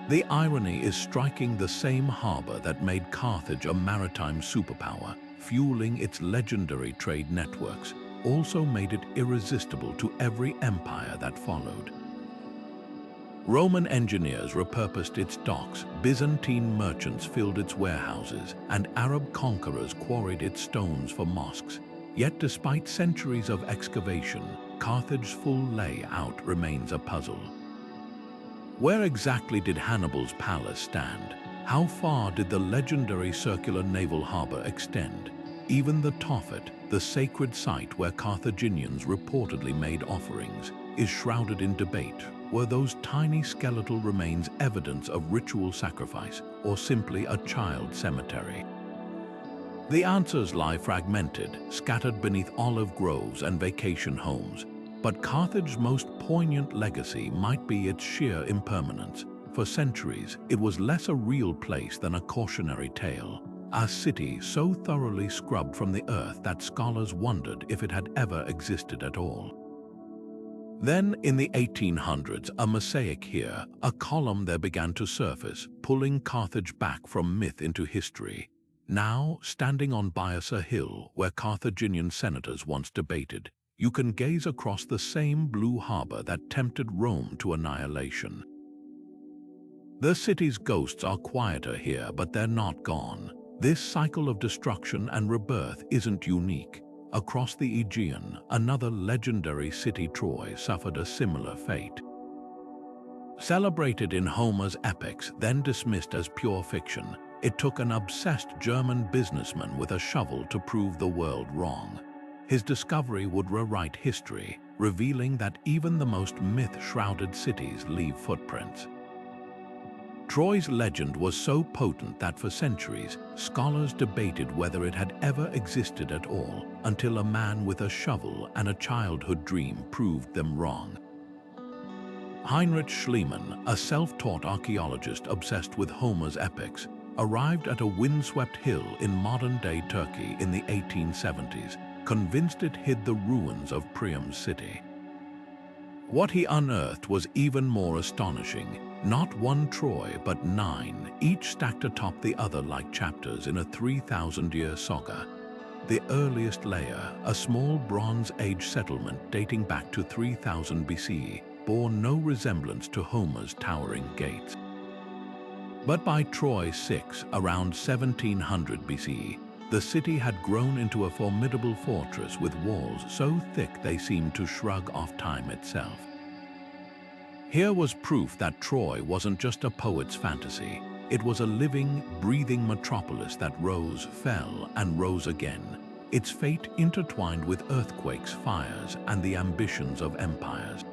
The irony is striking: the same harbor that made Carthage a maritime superpower, fueling its legendary trade networks, also made it irresistible to every empire that followed. Roman engineers repurposed its docks, Byzantine merchants filled its warehouses, and Arab conquerors quarried its stones for mosques. Yet despite centuries of excavation, Carthage's full layout remains a puzzle. Where exactly did Hannibal's palace stand? How far did the legendary circular naval harbor extend? Even the Tophet, the sacred site where Carthaginians reportedly made offerings, is shrouded in debate. Were those tiny skeletal remains evidence of ritual sacrifice, or simply a child cemetery? The answers lie fragmented, scattered beneath olive groves and vacation homes. But Carthage's most poignant legacy might be its sheer impermanence. For centuries, it was less a real place than a cautionary tale, a city so thoroughly scrubbed from the earth that scholars wondered if it had ever existed at all. Then, in the 1800s, a mosaic here, a column there began to surface, pulling Carthage back from myth into history. Now, standing on Biasa Hill, where Carthaginian senators once debated, you can gaze across the same blue harbor that tempted Rome to annihilation. The city's ghosts are quieter here, but they're not gone. This cycle of destruction and rebirth isn't unique. Across the Aegean, another legendary city, Troy, suffered a similar fate. Celebrated in Homer's epics, then dismissed as pure fiction, it took an obsessed German businessman with a shovel to prove the world wrong. His discovery would rewrite history, revealing that even the most myth-shrouded cities leave footprints. Troy's legend was so potent that for centuries, scholars debated whether it had ever existed at all, until a man with a shovel and a childhood dream proved them wrong. Heinrich Schliemann, a self-taught archaeologist obsessed with Homer's epics, arrived at a windswept hill in modern-day Turkey in the 1870s, convinced it hid the ruins of Priam's city. What he unearthed was even more astonishing. Not one Troy, but 9, each stacked atop the other like chapters in a 3,000-year saga. The earliest layer, a small Bronze Age settlement dating back to 3000 BCE, bore no resemblance to Homer's towering gates. But by Troy 6, around 1700 BCE, the city had grown into a formidable fortress with walls so thick they seemed to shrug off time itself. Here was proof that Troy wasn't just a poet's fantasy. It was a living, breathing metropolis that rose, fell, and rose again, its fate intertwined with earthquakes, fires, and the ambitions of empires.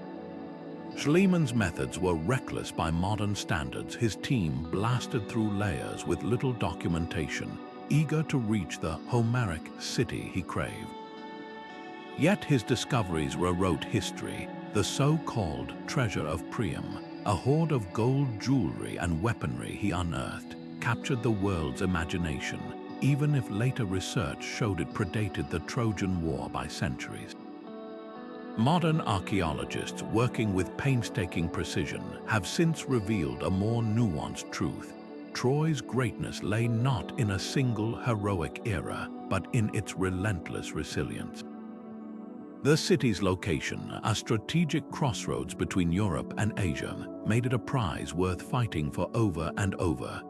Schliemann's methods were reckless by modern standards. His team blasted through layers with little documentation, eager to reach the Homeric city he craved. Yet his discoveries rewrote history. The so-called treasure of Priam, a hoard of gold jewelry and weaponry he unearthed, captured the world's imagination, even if later research showed it predated the Trojan War by centuries. Modern archaeologists, working with painstaking precision, have since revealed a more nuanced truth. Troy's greatness lay not in a single heroic era, but in its relentless resilience. The city's location, a strategic crossroads between Europe and Asia, made it a prize worth fighting for over and over.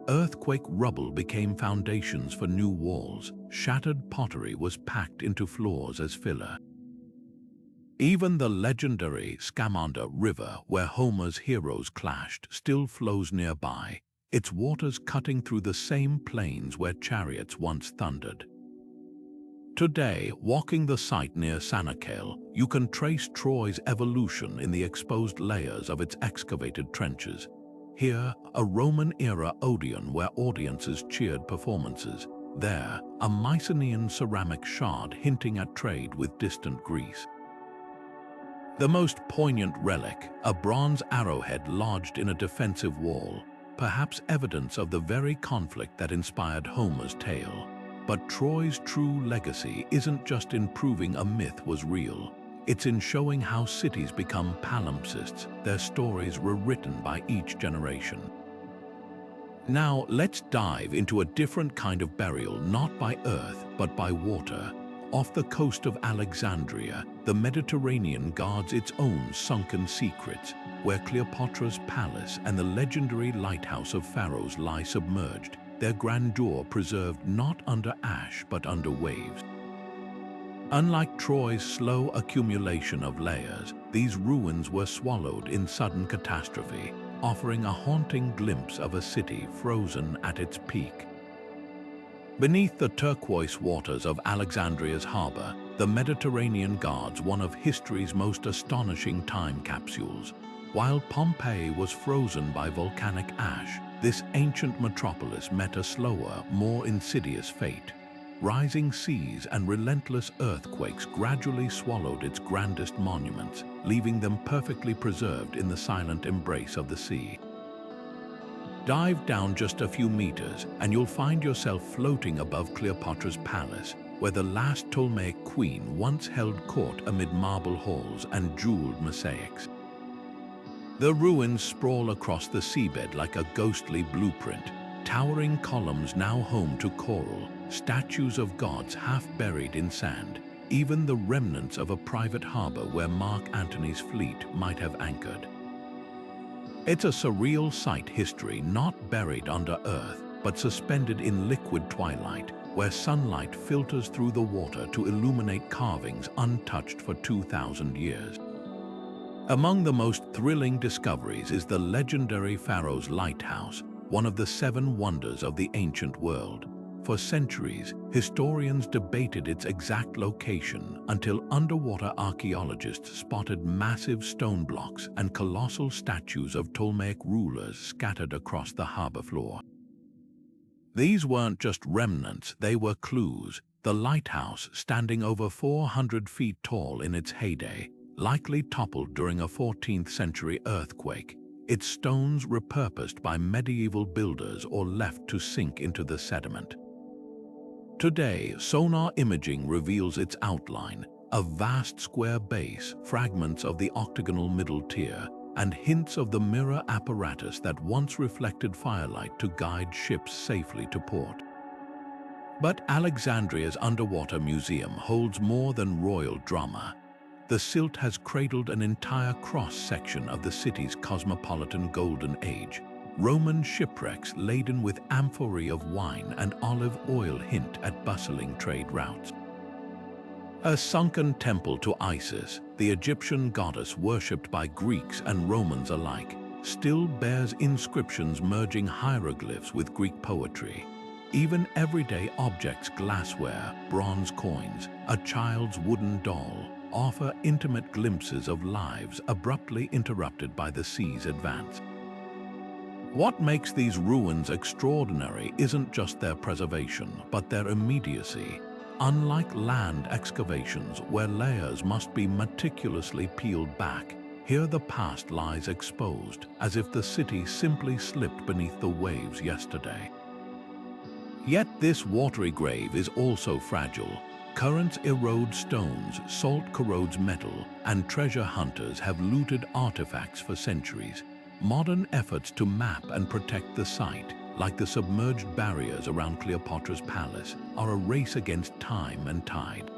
Earthquake rubble became foundations for new walls. Shattered pottery was packed into floors as filler. Even the legendary Scamander River, where Homer's heroes clashed, still flows nearby, its waters cutting through the same plains where chariots once thundered. Today, walking the site near Sanakale, you can trace Troy's evolution in the exposed layers of its excavated trenches. Here, a Roman-era Odeon where audiences cheered performances. There, a Mycenaean ceramic shard hinting at trade with distant Greece. The most poignant relic, a bronze arrowhead lodged in a defensive wall, perhaps evidence of the very conflict that inspired Homer's tale. But Troy's true legacy isn't just in proving a myth was real. It's in showing how cities become palimpsests, their stories rewritten by each generation. Now let's dive into a different kind of burial, not by earth, but by water. Off the coast of Alexandria, the Mediterranean guards its own sunken secrets, where Cleopatra's palace and the legendary lighthouse of pharaohs lie submerged, their grandeur preserved not under ash but under waves. Unlike Troy's slow accumulation of layers, these ruins were swallowed in sudden catastrophe, offering a haunting glimpse of a city frozen at its peak. Beneath the turquoise waters of Alexandria's harbor, the Mediterranean guards one of history's most astonishing time capsules. While Pompeii was frozen by volcanic ash, this ancient metropolis met a slower, more insidious fate. Rising seas and relentless earthquakes gradually swallowed its grandest monuments, leaving them perfectly preserved in the silent embrace of the sea. Dive down just a few meters and you'll find yourself floating above Cleopatra's palace, where the last Ptolemaic queen once held court amid marble halls and jeweled mosaics. The ruins sprawl across the seabed like a ghostly blueprint, towering columns now home to coral, statues of gods half buried in sand, even the remnants of a private harbor where Mark Antony's fleet might have anchored. It's a surreal sight, history not buried under earth, but suspended in liquid twilight, where sunlight filters through the water to illuminate carvings untouched for 2,000 years. Among the most thrilling discoveries is the legendary Pharaoh's lighthouse, one of the 7 wonders of the ancient world. For centuries, historians debated its exact location until underwater archaeologists spotted massive stone blocks and colossal statues of Ptolemaic rulers scattered across the harbor floor. These weren't just remnants, they were clues. The lighthouse, standing over 400 feet tall in its heyday, likely toppled during a 14th century earthquake, its stones repurposed by medieval builders or left to sink into the sediment. Today, sonar imaging reveals its outline, a vast square base, fragments of the octagonal middle tier, and hints of the mirror apparatus that once reflected firelight to guide ships safely to port. But Alexandria's underwater museum holds more than royal drama. The silt has cradled an entire cross-section of the city's cosmopolitan golden age. Roman shipwrecks laden with amphorae of wine and olive oil hint at bustling trade routes. A sunken temple to Isis, the Egyptian goddess worshipped by Greeks and Romans alike, still bears inscriptions merging hieroglyphs with Greek poetry. Even everyday objects, glassware, bronze coins, a child's wooden doll, offer intimate glimpses of lives abruptly interrupted by the sea's advance. What makes these ruins extraordinary isn't just their preservation, but their immediacy. Unlike land excavations where layers must be meticulously peeled back, here the past lies exposed, as if the city simply slipped beneath the waves yesterday. Yet this watery grave is also fragile. Currents erode stones, salt corrodes metal, and treasure hunters have looted artifacts for centuries. Modern efforts to map and protect the site, like the submerged barriers around Cleopatra's palace, are a race against time and tide.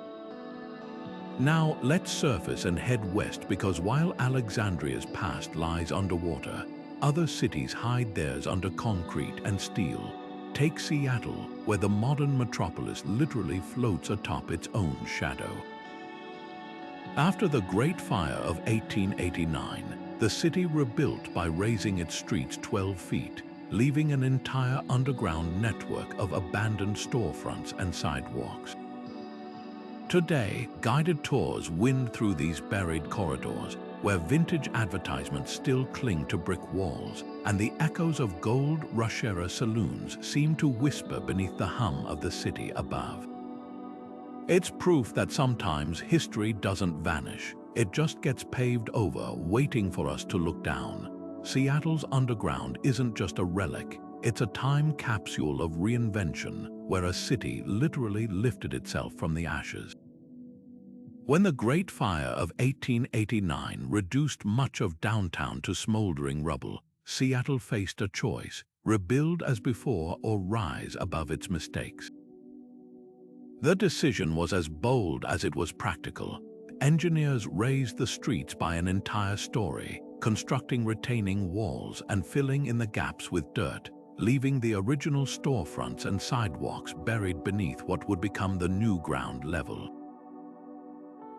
Now let's surface and head west, because while Alexandria's past lies underwater, other cities hide theirs under concrete and steel. Take Seattle, where the modern metropolis literally floats atop its own shadow. After the Great Fire of 1889, the city rebuilt by raising its streets 12 feet, leaving an entire underground network of abandoned storefronts and sidewalks. Today, guided tours wind through these buried corridors, where vintage advertisements still cling to brick walls, and the echoes of gold rush-era saloons seem to whisper beneath the hum of the city above. It's proof that sometimes history doesn't vanish. It just gets paved over, waiting for us to look down. Seattle's underground isn't just a relic, it's a time capsule of reinvention, where a city literally lifted itself from the ashes. When the Great Fire of 1889 reduced much of downtown to smoldering rubble, Seattle faced a choice: rebuild as before or rise above its mistakes. The decision was as bold as it was practical. Engineers raised the streets by an entire story, constructing retaining walls and filling in the gaps with dirt, leaving the original storefronts and sidewalks buried beneath what would become the new ground level.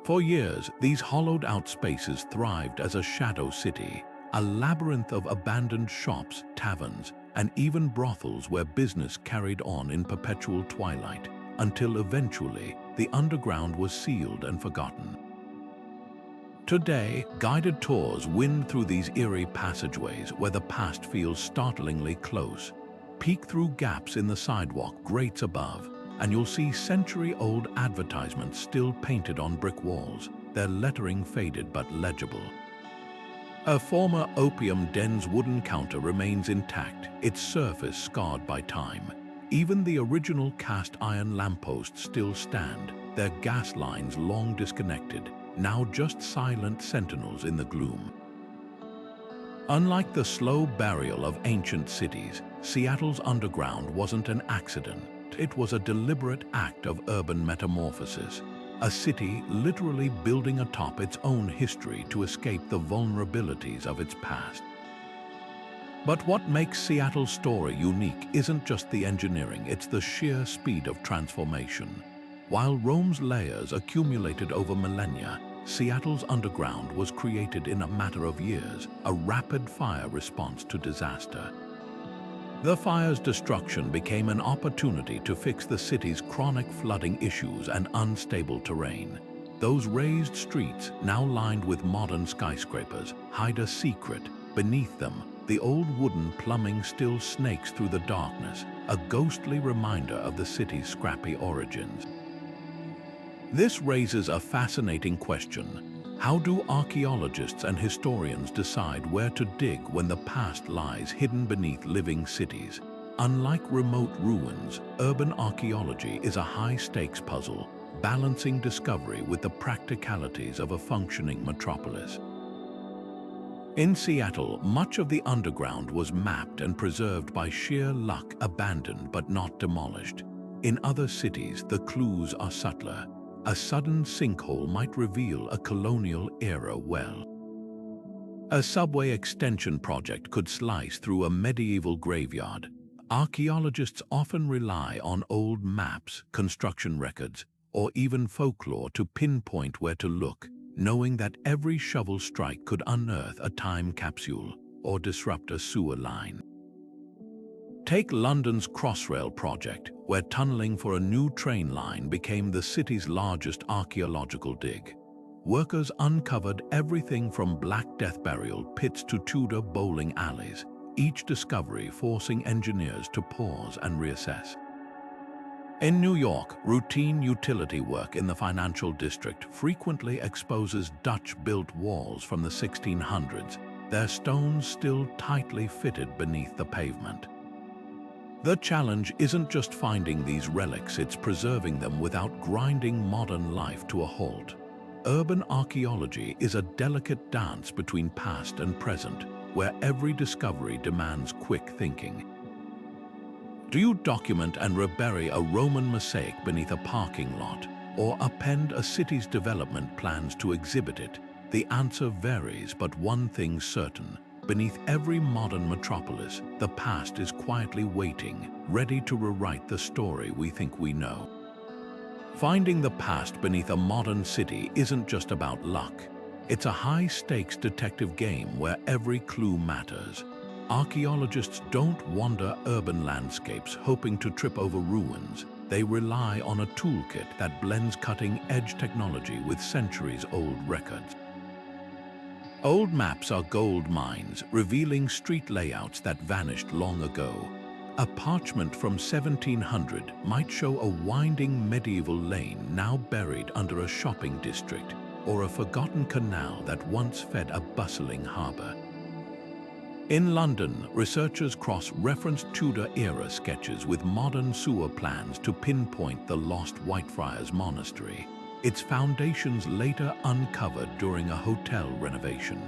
For years, these hollowed-out spaces thrived as a shadow city, a labyrinth of abandoned shops, taverns, and even brothels where business carried on in perpetual twilight, until eventually the underground was sealed and forgotten. Today, guided tours wind through these eerie passageways where the past feels startlingly close. Peek through gaps in the sidewalk grates above, and you'll see century-old advertisements still painted on brick walls, their lettering faded but legible. A former opium den's wooden counter remains intact, its surface scarred by time. Even the original cast iron lampposts still stand, their gas lines long disconnected, now just silent sentinels in the gloom. Unlike the slow burial of ancient cities, Seattle's underground wasn't an accident. It was a deliberate act of urban metamorphosis, a city literally building atop its own history to escape the vulnerabilities of its past. But what makes Seattle's story unique isn't just the engineering, it's the sheer speed of transformation. While Rome's layers accumulated over millennia, Seattle's underground was created in a matter of years, a rapid-fire response to disaster. The fire's destruction became an opportunity to fix the city's chronic flooding issues and unstable terrain. Those raised streets, now lined with modern skyscrapers, hide a secret. Beneath them, the old wooden plumbing still snakes through the darkness, a ghostly reminder of the city's scrappy origins. This raises a fascinating question. How do archaeologists and historians decide where to dig when the past lies hidden beneath living cities? Unlike remote ruins, urban archaeology is a high-stakes puzzle, balancing discovery with the practicalities of a functioning metropolis. In Seattle, much of the underground was mapped and preserved by sheer luck, abandoned but not demolished. In other cities, the clues are subtler. A sudden sinkhole might reveal a colonial-era well. A subway extension project could slice through a medieval graveyard. Archaeologists often rely on old maps, construction records, or even folklore to pinpoint where to look, knowing that every shovel strike could unearth a time capsule or disrupt a sewer line. Take London's Crossrail project, where tunneling for a new train line became the city's largest archaeological dig. Workers uncovered everything from Black Death burial pits to Tudor bowling alleys, each discovery forcing engineers to pause and reassess. In New York, routine utility work in the financial district frequently exposes Dutch-built walls from the 1600s, their stones still tightly fitted beneath the pavement. The challenge isn't just finding these relics, it's preserving them without grinding modern life to a halt. Urban archaeology is a delicate dance between past and present, where every discovery demands quick thinking. Do you document and rebury a Roman mosaic beneath a parking lot, or append a city's development plans to exhibit it? The answer varies, but one thing's certain. Beneath every modern metropolis, the past is quietly waiting, ready to rewrite the story we think we know. Finding the past beneath a modern city isn't just about luck. It's a high-stakes detective game where every clue matters. Archaeologists don't wander urban landscapes hoping to trip over ruins. They rely on a toolkit that blends cutting-edge technology with centuries-old records. Old maps are gold mines, revealing street layouts that vanished long ago. A parchment from 1700 might show a winding medieval lane now buried under a shopping district, or a forgotten canal that once fed a bustling harbor. In London, researchers cross-referenced Tudor-era sketches with modern sewer plans to pinpoint the lost Whitefriars Monastery, its foundations later uncovered during a hotel renovation.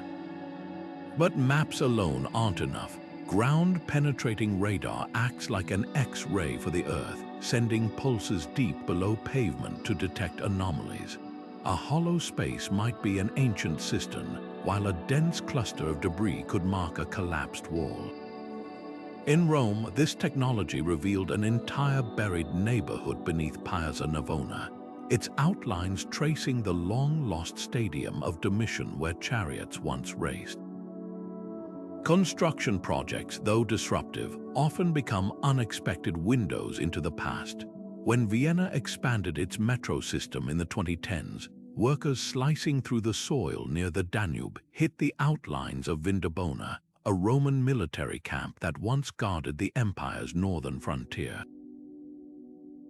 But maps alone aren't enough. Ground-penetrating radar acts like an X-ray for the Earth, sending pulses deep below pavement to detect anomalies. A hollow space might be an ancient cistern, while a dense cluster of debris could mark a collapsed wall. In Rome, this technology revealed an entire buried neighborhood beneath Piazza Navona, its outlines tracing the long-lost stadium of Domitian where chariots once raced. Construction projects, though disruptive, often become unexpected windows into the past. When Vienna expanded its metro system in the 2010s, workers slicing through the soil near the Danube hit the outlines of Vindobona, a Roman military camp that once guarded the empire's northern frontier.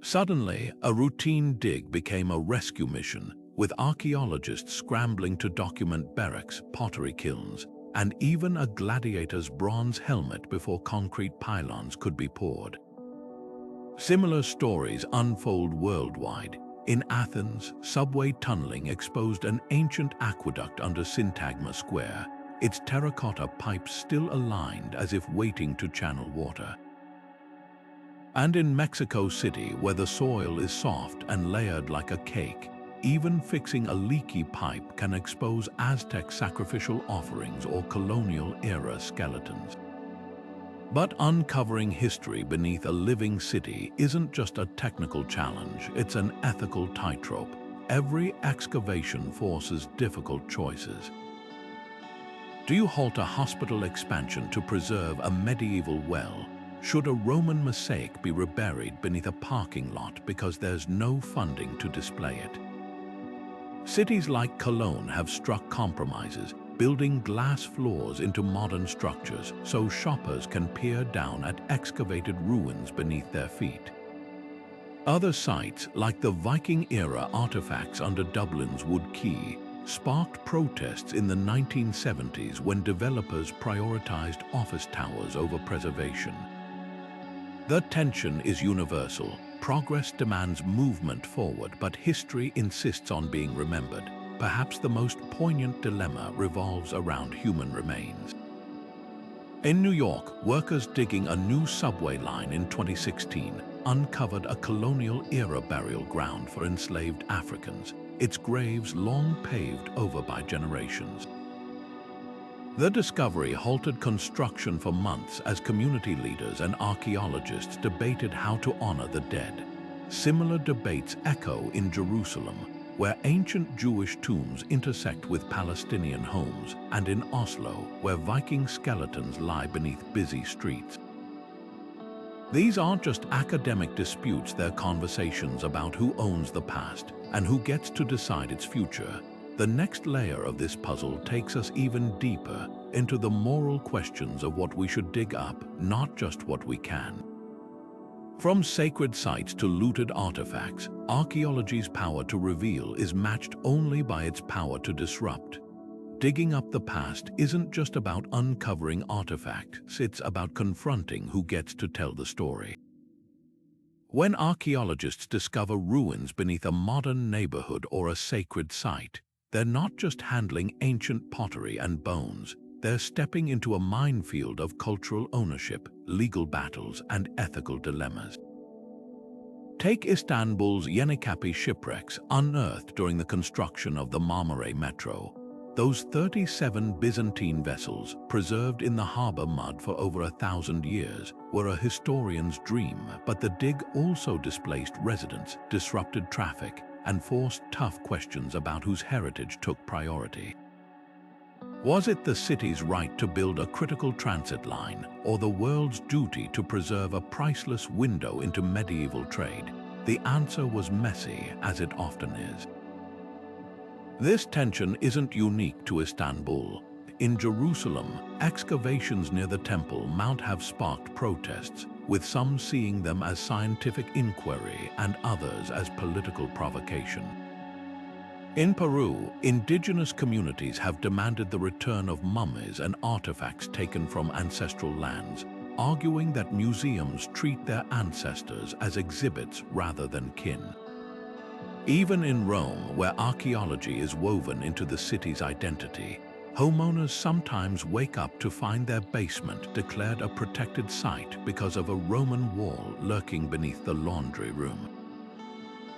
Suddenly, a routine dig became a rescue mission, with archaeologists scrambling to document barracks, pottery kilns, and even a gladiator's bronze helmet before concrete pylons could be poured. Similar stories unfold worldwide. In Athens, subway tunneling exposed an ancient aqueduct under Syntagma Square, its terracotta pipes still aligned as if waiting to channel water. And in Mexico City, where the soil is soft and layered like a cake, even fixing a leaky pipe can expose Aztec sacrificial offerings or colonial-era skeletons. But uncovering history beneath a living city isn't just a technical challenge, it's an ethical tightrope. Every excavation forces difficult choices. Do you halt a hospital expansion to preserve a medieval well? Should a Roman mosaic be reburied beneath a parking lot because there's no funding to display it? Cities like Cologne have struck compromises, building glass floors into modern structures so shoppers can peer down at excavated ruins beneath their feet. Other sites, like the Viking-era artifacts under Dublin's Wood Quay, sparked protests in the 1970s when developers prioritized office towers over preservation. The tension is universal. Progress demands movement forward, but history insists on being remembered. Perhaps the most poignant dilemma revolves around human remains. In New York, workers digging a new subway line in 2016 uncovered a colonial-era burial ground for enslaved Africans, its graves long paved over by generations. The discovery halted construction for months as community leaders and archaeologists debated how to honor the dead. Similar debates echo in Jerusalem, where ancient Jewish tombs intersect with Palestinian homes, and in Oslo, where Viking skeletons lie beneath busy streets. These aren't just academic disputes, they're conversations about who owns the past and who gets to decide its future. The next layer of this puzzle takes us even deeper into the moral questions of what we should dig up, not just what we can. From sacred sites to looted artifacts, archaeology's power to reveal is matched only by its power to disrupt. Digging up the past isn't just about uncovering artifacts, it's about confronting who gets to tell the story. When archaeologists discover ruins beneath a modern neighborhood or a sacred site, they're not just handling ancient pottery and bones, they're stepping into a minefield of cultural ownership, legal battles, and ethical dilemmas. Take Istanbul's Yenikapi shipwrecks unearthed during the construction of the Marmara Metro. Those 37 Byzantine vessels, preserved in the harbor mud for over 1,000 years, were a historian's dream, but the dig also displaced residents, disrupted traffic, and forced tough questions about whose heritage took priority. Was it the city's right to build a critical transit line, or the world's duty to preserve a priceless window into medieval trade? The answer was messy, as it often is. This tension isn't unique to Istanbul. In Jerusalem, excavations near the Temple Mount have sparked protests, with some seeing them as scientific inquiry and others as political provocation. In Peru, indigenous communities have demanded the return of mummies and artifacts taken from ancestral lands, arguing that museums treat their ancestors as exhibits rather than kin. Even in Rome, where archaeology is woven into the city's identity, homeowners sometimes wake up to find their basement declared a protected site because of a Roman wall lurking beneath the laundry room.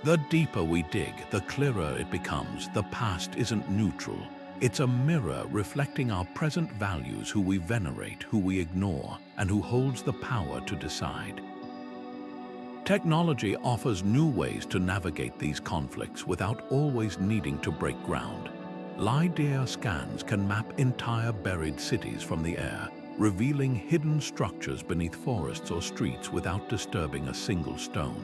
The deeper we dig, the clearer it becomes. The past isn't neutral. It's a mirror reflecting our present values, who we venerate, who we ignore, and who holds the power to decide. Technology offers new ways to navigate these conflicts without always needing to break ground. Lidar scans can map entire buried cities from the air, revealing hidden structures beneath forests or streets without disturbing a single stone.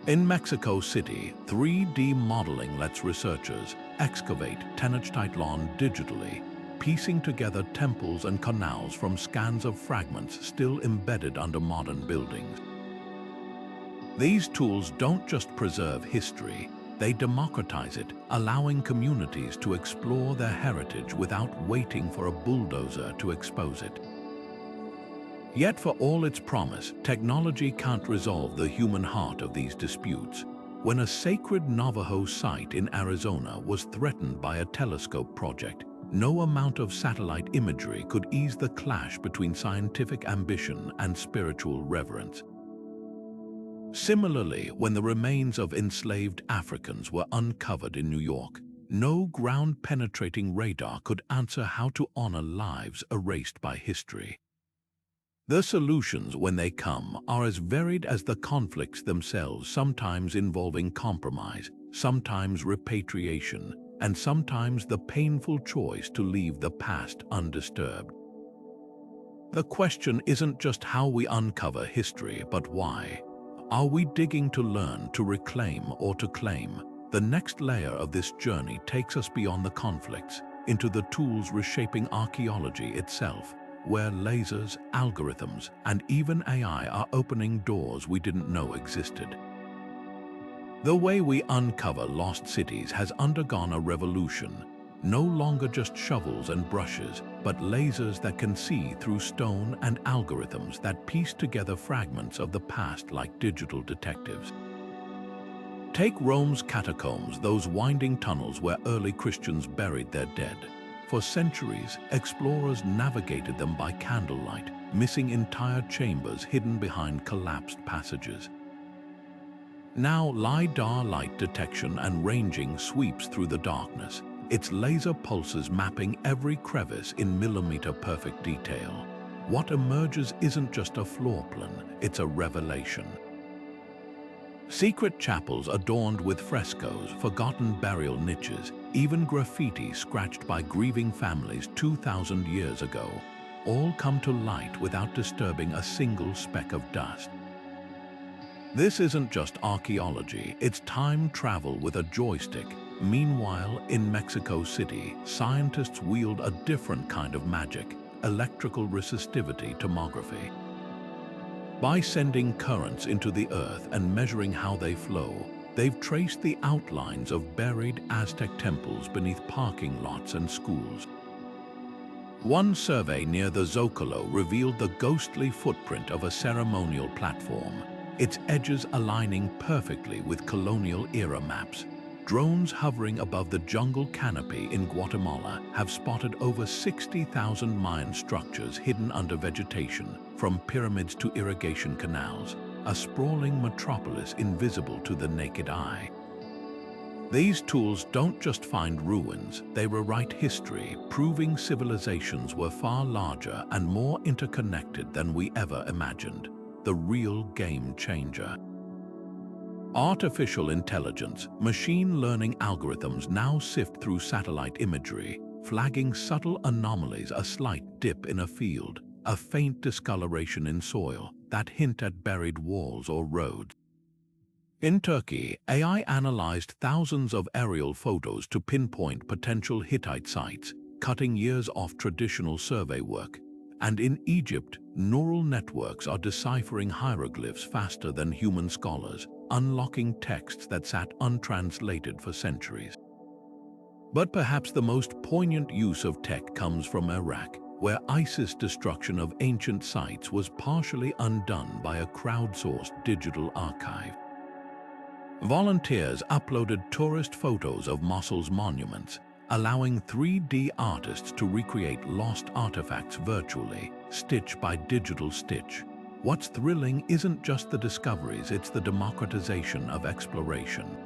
In Mexico City, 3D modeling lets researchers excavate Tenochtitlan digitally, piecing together temples and canals from scans of fragments still embedded under modern buildings. These tools don't just preserve history, they democratize it, allowing communities to explore their heritage without waiting for a bulldozer to expose it. Yet for all its promise, technology can't resolve the human heart of these disputes. When a sacred Navajo site in Arizona was threatened by a telescope project, no amount of satellite imagery could ease the clash between scientific ambition and spiritual reverence. Similarly, when the remains of enslaved Africans were uncovered in New York, no ground-penetrating radar could answer how to honor lives erased by history. The solutions, when they come, are as varied as the conflicts themselves, sometimes involving compromise, sometimes repatriation, and sometimes the painful choice to leave the past undisturbed. The question isn't just how we uncover history, but why. Are we digging to learn, to reclaim, or to claim? The next layer of this journey takes us beyond the conflicts, into the tools reshaping archaeology itself, where lasers, algorithms, and even AI are opening doors we didn't know existed. The way we uncover lost cities has undergone a revolution. No longer just shovels and brushes, but lasers that can see through stone and algorithms that piece together fragments of the past like digital detectives. Take Rome's catacombs, those winding tunnels where early Christians buried their dead. For centuries, explorers navigated them by candlelight, missing entire chambers hidden behind collapsed passages. Now, lidar light detection and ranging sweeps through the darkness, its laser pulses mapping every crevice in millimeter-perfect detail. What emerges isn't just a floor plan, it's a revelation. Secret chapels adorned with frescoes, forgotten burial niches, even graffiti scratched by grieving families 2,000 years ago, all come to light without disturbing a single speck of dust. This isn't just archaeology, it's time travel with a joystick. Meanwhile, in Mexico City, scientists wield a different kind of magic, electrical resistivity tomography. By sending currents into the earth and measuring how they flow, they've traced the outlines of buried Aztec temples beneath parking lots and schools. One survey near the Zocalo revealed the ghostly footprint of a ceremonial platform, its edges aligning perfectly with colonial-era maps. Drones hovering above the jungle canopy in Guatemala have spotted over 60,000 Mayan structures hidden under vegetation, from pyramids to irrigation canals, a sprawling metropolis invisible to the naked eye. These tools don't just find ruins, they rewrite history, proving civilizations were far larger and more interconnected than we ever imagined. The real game changer. Artificial intelligence, machine learning algorithms now sift through satellite imagery, flagging subtle anomalies, a slight dip in a field, a faint discoloration in soil that hint at buried walls or roads. In Turkey, AI analyzed thousands of aerial photos to pinpoint potential Hittite sites, cutting years off traditional survey work. And in Egypt, neural networks are deciphering hieroglyphs faster than human scholars, unlocking texts that sat untranslated for centuries. But perhaps the most poignant use of tech comes from Iraq, where ISIS destruction of ancient sites was partially undone by a crowdsourced digital archive. Volunteers uploaded tourist photos of Mosul's monuments, allowing 3D artists to recreate lost artifacts virtually, stitch by digital stitch. What's thrilling isn't just the discoveries, it's the democratization of exploration.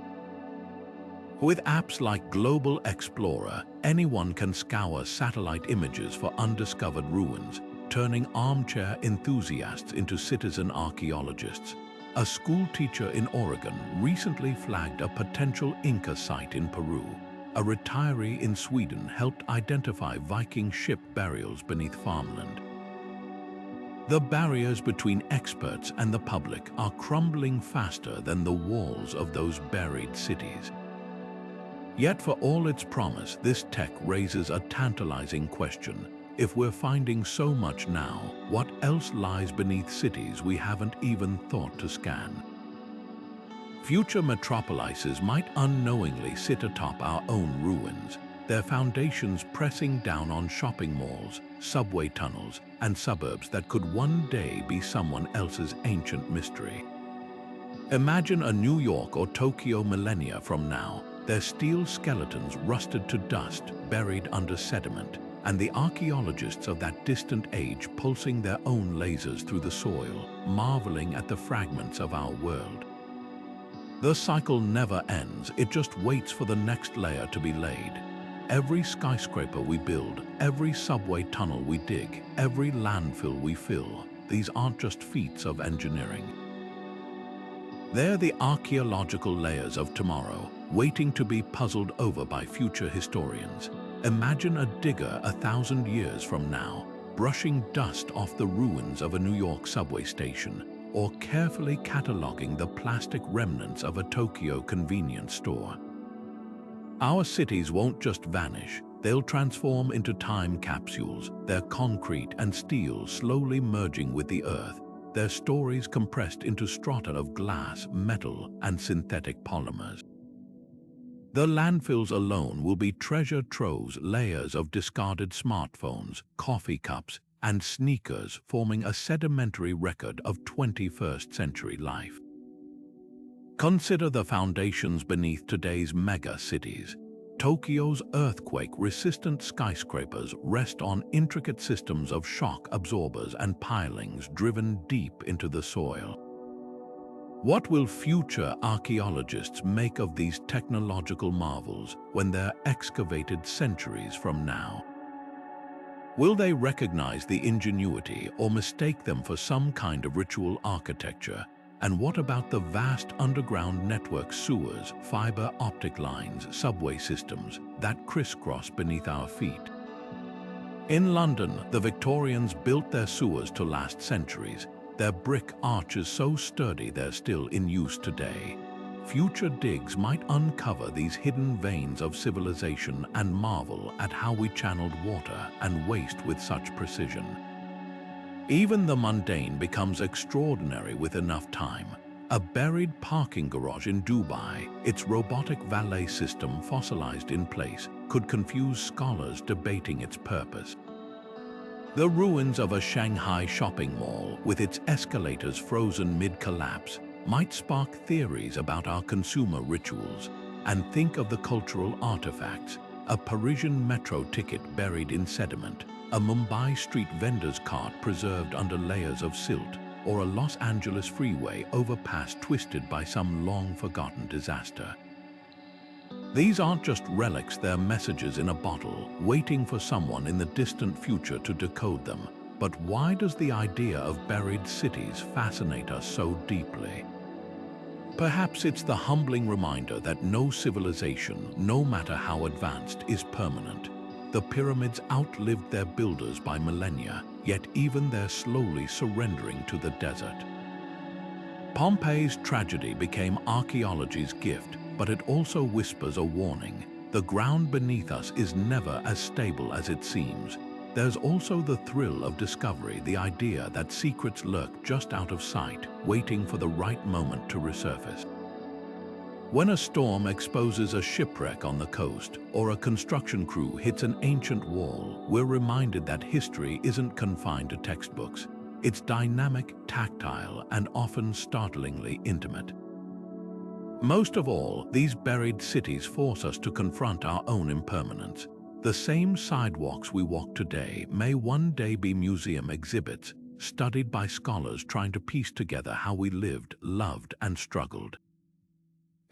With apps like Global Explorer, anyone can scour satellite images for undiscovered ruins, turning armchair enthusiasts into citizen archaeologists. A school teacher in Oregon recently flagged a potential Inca site in Peru. A retiree in Sweden helped identify Viking ship burials beneath farmland. The barriers between experts and the public are crumbling faster than the walls of those buried cities. Yet for all its promise, this tech raises a tantalizing question. If we're finding so much now, what else lies beneath cities we haven't even thought to scan? Future metropolises might unknowingly sit atop our own ruins, their foundations pressing down on shopping malls, subway tunnels, and suburbs that could one day be someone else's ancient mystery. Imagine a New York or Tokyo millennia from now, their steel skeletons rusted to dust, buried under sediment, and the archaeologists of that distant age pulsing their own lasers through the soil, marveling at the fragments of our world. The cycle never ends, it just waits for the next layer to be laid. Every skyscraper we build, every subway tunnel we dig, every landfill we fill, these aren't just feats of engineering. They're the archaeological layers of tomorrow, waiting to be puzzled over by future historians. Imagine a digger 1,000 years from now, brushing dust off the ruins of a New York subway station, or carefully cataloging the plastic remnants of a Tokyo convenience store. Our cities won't just vanish, they'll transform into time capsules, their concrete and steel slowly merging with the earth, their stories compressed into strata of glass, metal, and synthetic polymers. The landfills alone will be treasure troves, layers of discarded smartphones, coffee cups, and sneakers forming a sedimentary record of 21st century life. Consider the foundations beneath today's mega cities. Tokyo's earthquake-resistant skyscrapers rest on intricate systems of shock absorbers and pilings driven deep into the soil. What will future archaeologists make of these technological marvels when they're excavated centuries from now? Will they recognize the ingenuity or mistake them for some kind of ritual architecture? And what about the vast underground network sewers, fiber optic lines, subway systems that crisscross beneath our feet? In London, the Victorians built their sewers to last centuries, their brick arches so sturdy they're still in use today. Future digs might uncover these hidden veins of civilization and marvel at how we channeled water and waste with such precision. Even the mundane becomes extraordinary with enough time. A buried parking garage in Dubai, its robotic valet system fossilized in place, could confuse scholars debating its purpose. The ruins of a Shanghai shopping mall, with its escalators frozen mid-collapse, might spark theories about our consumer rituals. And think of the cultural artifacts: a Parisian metro ticket buried in sediment, a Mumbai street vendor's cart preserved under layers of silt, or a Los Angeles freeway overpass twisted by some long-forgotten disaster. These aren't just relics, they're messages in a bottle, waiting for someone in the distant future to decode them. But why does the idea of buried cities fascinate us so deeply? Perhaps it's the humbling reminder that no civilization, no matter how advanced, is permanent. The pyramids outlived their builders by millennia, yet even they're slowly surrendering to the desert. Pompeii's tragedy became archaeology's gift, but it also whispers a warning. The ground beneath us is never as stable as it seems. There's also the thrill of discovery, the idea that secrets lurk just out of sight, waiting for the right moment to resurface. When a storm exposes a shipwreck on the coast, or a construction crew hits an ancient wall, we're reminded that history isn't confined to textbooks. It's dynamic, tactile, and often startlingly intimate. Most of all, these buried cities force us to confront our own impermanence. The same sidewalks we walk today may one day be museum exhibits, studied by scholars trying to piece together how we lived, loved, and struggled.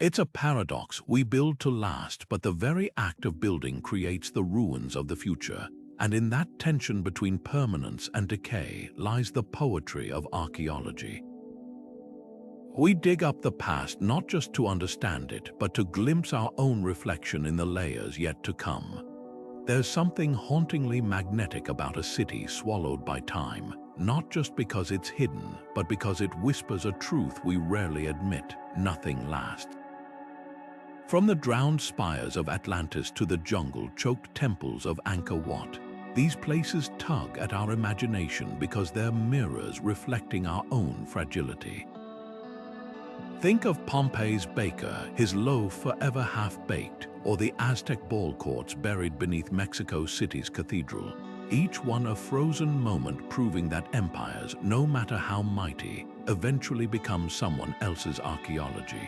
It's a paradox: we build to last, but the very act of building creates the ruins of the future. And in that tension between permanence and decay lies the poetry of archaeology. We dig up the past not just to understand it, but to glimpse our own reflection in the layers yet to come. There's something hauntingly magnetic about a city swallowed by time, not just because it's hidden, but because it whispers a truth we rarely admit: nothing lasts. From the drowned spires of Atlantis to the jungle-choked temples of Angkor Wat, these places tug at our imagination because they're mirrors reflecting our own fragility. Think of Pompeii's baker, his loaf forever half-baked, or the Aztec ball courts buried beneath Mexico City's cathedral, each one a frozen moment proving that empires, no matter how mighty, eventually become someone else's archaeology.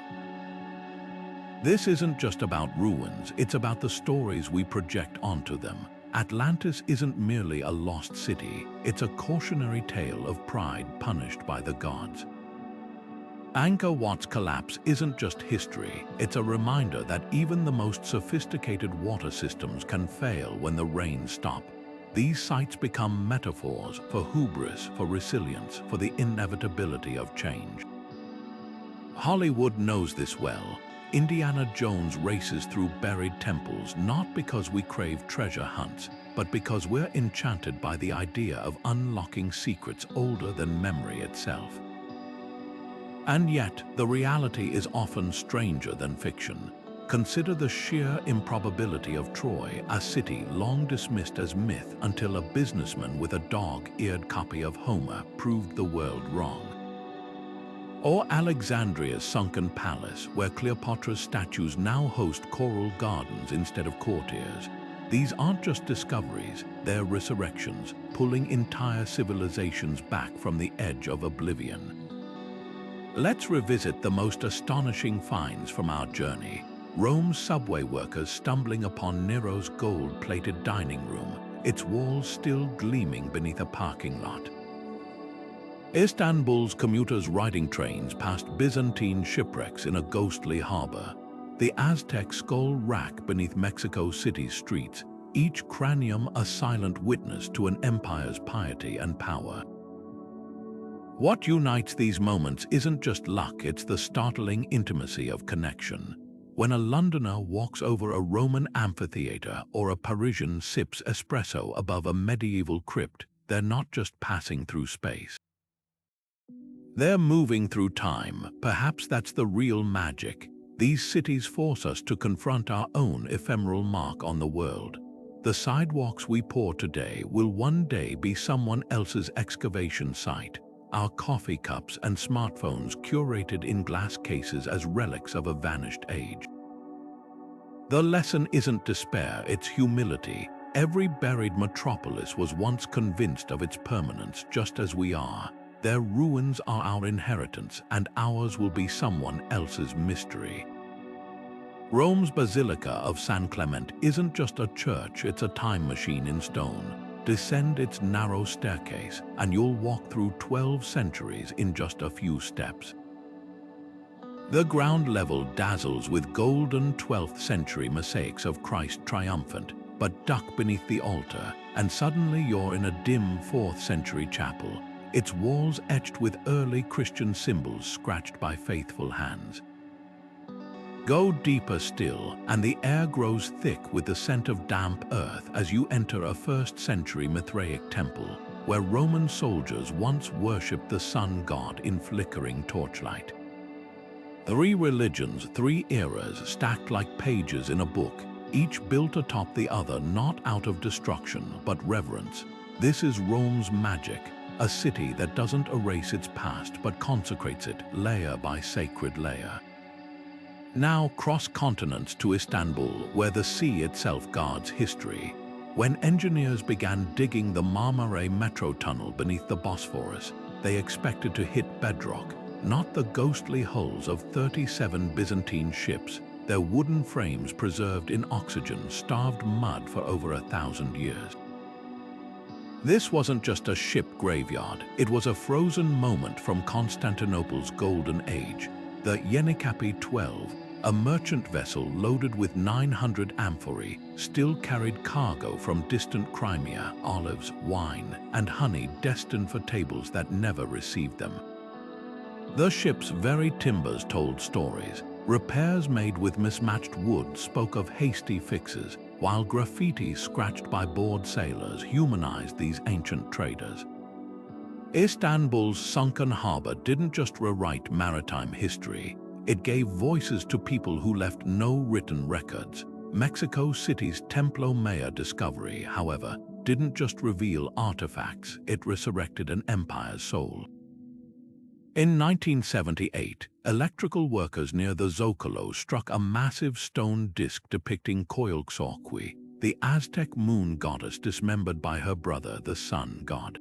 This isn't just about ruins, it's about the stories we project onto them. Atlantis isn't merely a lost city, it's a cautionary tale of pride punished by the gods. Angkor Wat's collapse isn't just history, it's a reminder that even the most sophisticated water systems can fail when the rains stop. These sites become metaphors for hubris, for resilience, for the inevitability of change. Hollywood knows this well. Indiana Jones races through buried temples not because we crave treasure hunts, but because we're enchanted by the idea of unlocking secrets older than memory itself. And yet, the reality is often stranger than fiction. Consider the sheer improbability of Troy, a city long dismissed as myth until a businessman with a dog-eared copy of Homer proved the world wrong. Or Alexandria's Sunken Palace, where Cleopatra's statues now host coral gardens instead of courtiers. These aren't just discoveries, they're resurrections, pulling entire civilizations back from the edge of oblivion. Let's revisit the most astonishing finds from our journey. Rome's subway workers stumbling upon Nero's gold-plated dining room, its walls still gleaming beneath a parking lot. Istanbul's commuters riding trains past Byzantine shipwrecks in a ghostly harbor. The Aztec skull rack beneath Mexico City's streets, each cranium a silent witness to an empire's piety and power. What unites these moments isn't just luck, it's the startling intimacy of connection. When a Londoner walks over a Roman amphitheater or a Parisian sips espresso above a medieval crypt, they're not just passing through space. They're moving through time. Perhaps that's the real magic. These cities force us to confront our own ephemeral mark on the world. The sidewalks we pour today will one day be someone else's excavation site. Our coffee cups and smartphones curated in glass cases as relics of a vanished age. The lesson isn't despair, it's humility. Every buried metropolis was once convinced of its permanence, just as we are. Their ruins are our inheritance, and ours will be someone else's mystery. Rome's Basilica of San Clement isn't just a church, it's a time machine in stone. Descend its narrow staircase, and you'll walk through 12 centuries in just a few steps. The ground level dazzles with golden 12th century mosaics of Christ triumphant, but duck beneath the altar, and suddenly you're in a dim 4th century chapel, its walls etched with early Christian symbols scratched by faithful hands. Go deeper still, and the air grows thick with the scent of damp earth as you enter a 1st century Mithraic temple, where Roman soldiers once worshipped the sun god in flickering torchlight. 3 religions, 3 eras stacked like pages in a book, each built atop the other not out of destruction but reverence. This is Rome's magic, a city that doesn't erase its past but consecrates it layer by sacred layer. Now cross continents to Istanbul, where the sea itself guards history. When engineers began digging the Marmara metro tunnel beneath the Bosphorus, they expected to hit bedrock, not the ghostly hulls of 37 Byzantine ships, their wooden frames preserved in oxygen-starved mud for over 1,000 years. This wasn't just a ship graveyard, it was a frozen moment from Constantinople's golden age. The Yenikapi 12, a merchant vessel loaded with 900 amphorae, still carried cargo from distant Crimea, olives, wine, and honey destined for tables that never received them. The ship's very timbers told stories. Repairs made with mismatched wood spoke of hasty fixes, while graffiti scratched by bored sailors humanized these ancient traders. Istanbul's sunken harbor didn't just rewrite maritime history, it gave voices to people who left no written records. Mexico City's Templar Mayor discovery, however, didn't just reveal artifacts, it resurrected an empire's soul. In 1978, electrical workers near the Zocalo struck a massive stone disc depicting Coexistence, the Aztec moon goddess dismembered by her brother, the sun god.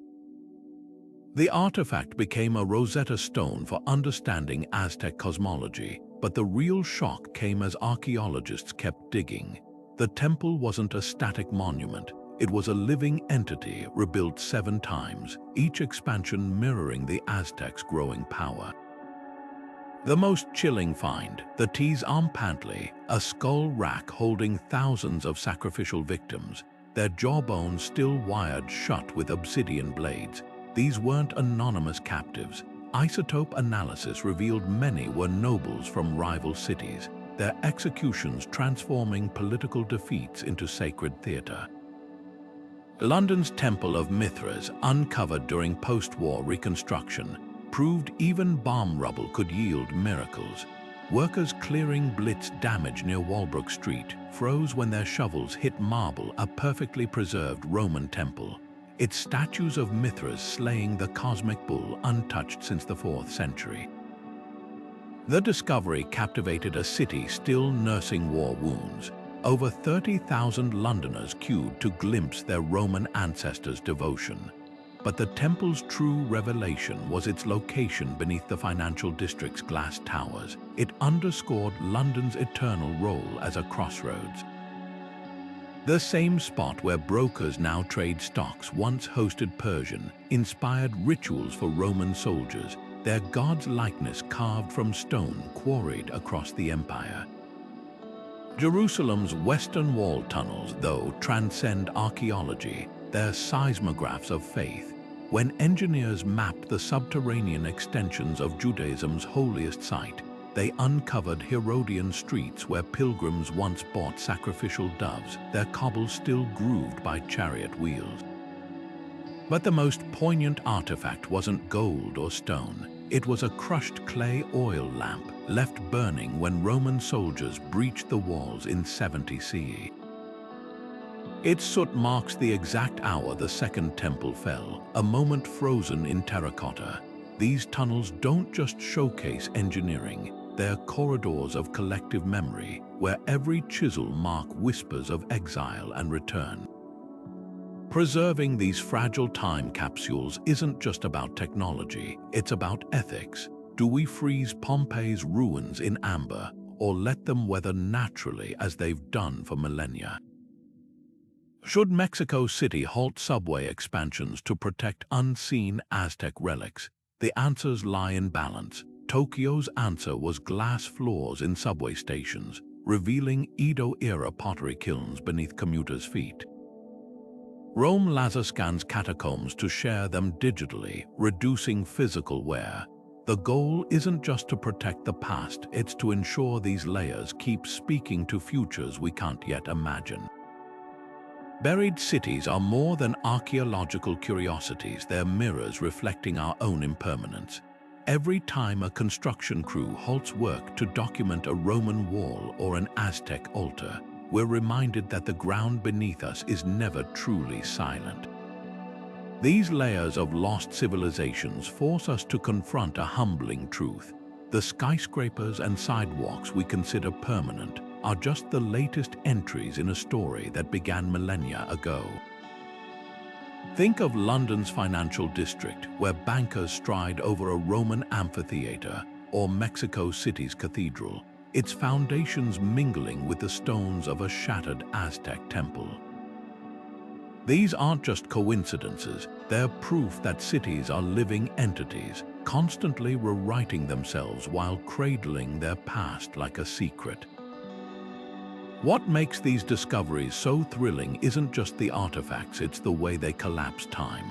The artifact became a Rosetta Stone for understanding Aztec cosmology, but the real shock came as archaeologists kept digging. The temple wasn't a static monument, it was a living entity rebuilt 7 times, each expansion mirroring the Aztecs' growing power. The most chilling find, the Tzampantle, a skull rack holding thousands of sacrificial victims, their jawbones still wired shut with obsidian blades. These weren't anonymous captives. Isotope analysis revealed many were nobles from rival cities, their executions transforming political defeats into sacred theater. London's Temple of Mithras, uncovered during post-war reconstruction, proved even bomb rubble could yield miracles. Workers clearing blitz damage near Walbrook Street froze when their shovels hit marble, a perfectly preserved Roman temple. Its statues of Mithras slaying the cosmic bull untouched since the 4th century. The discovery captivated a city still nursing war wounds. Over 30,000 Londoners queued to glimpse their Roman ancestors' devotion. But the temple's true revelation was its location beneath the financial district's glass towers. It underscored London's eternal role as a crossroads. The same spot where brokers now trade stocks once hosted Persian-inspired rituals for Roman soldiers, their god's likeness carved from stone quarried across the empire. Jerusalem's Western Wall tunnels, though, transcend archaeology. They're seismographs of faith. When engineers mapped the subterranean extensions of Judaism's holiest site, they uncovered Herodian streets where pilgrims once bought sacrificial doves, their cobbles still grooved by chariot wheels. But the most poignant artifact wasn't gold or stone. It was a crushed clay oil lamp left burning when Roman soldiers breached the walls in 70 CE. Its soot marks the exact hour the Second Temple fell, a moment frozen in terracotta. These tunnels don't just showcase engineering, they're corridors of collective memory, where every chisel mark whispers of exile and return. Preserving these fragile time capsules isn't just about technology, it's about ethics. Do we freeze Pompeii's ruins in amber, or let them weather naturally as they've done for millennia? Should Mexico City halt subway expansions to protect unseen Aztec relics? The answers lie in balance. Tokyo's answer was glass floors in subway stations, revealing Edo-era pottery kilns beneath commuters' feet. Rome scans catacombs to share them digitally, reducing physical wear. The goal isn't just to protect the past, it's to ensure these layers keep speaking to futures we can't yet imagine. Buried cities are more than archaeological curiosities, they're mirrors reflecting our own impermanence. Every time a construction crew halts work to document a Roman wall or an Aztec altar, we're reminded that the ground beneath us is never truly silent. These layers of lost civilizations force us to confront a humbling truth. The skyscrapers and sidewalks we consider permanent are just the latest entries in a story that began millennia ago. Think of London's financial district, where bankers stride over a Roman amphitheater, or Mexico City's cathedral, its foundations mingling with the stones of a shattered Aztec temple. These aren't just coincidences, they're proof that cities are living entities, constantly rewriting themselves while cradling their past like a secret. What makes these discoveries so thrilling isn't just the artifacts, it's the way they collapse time.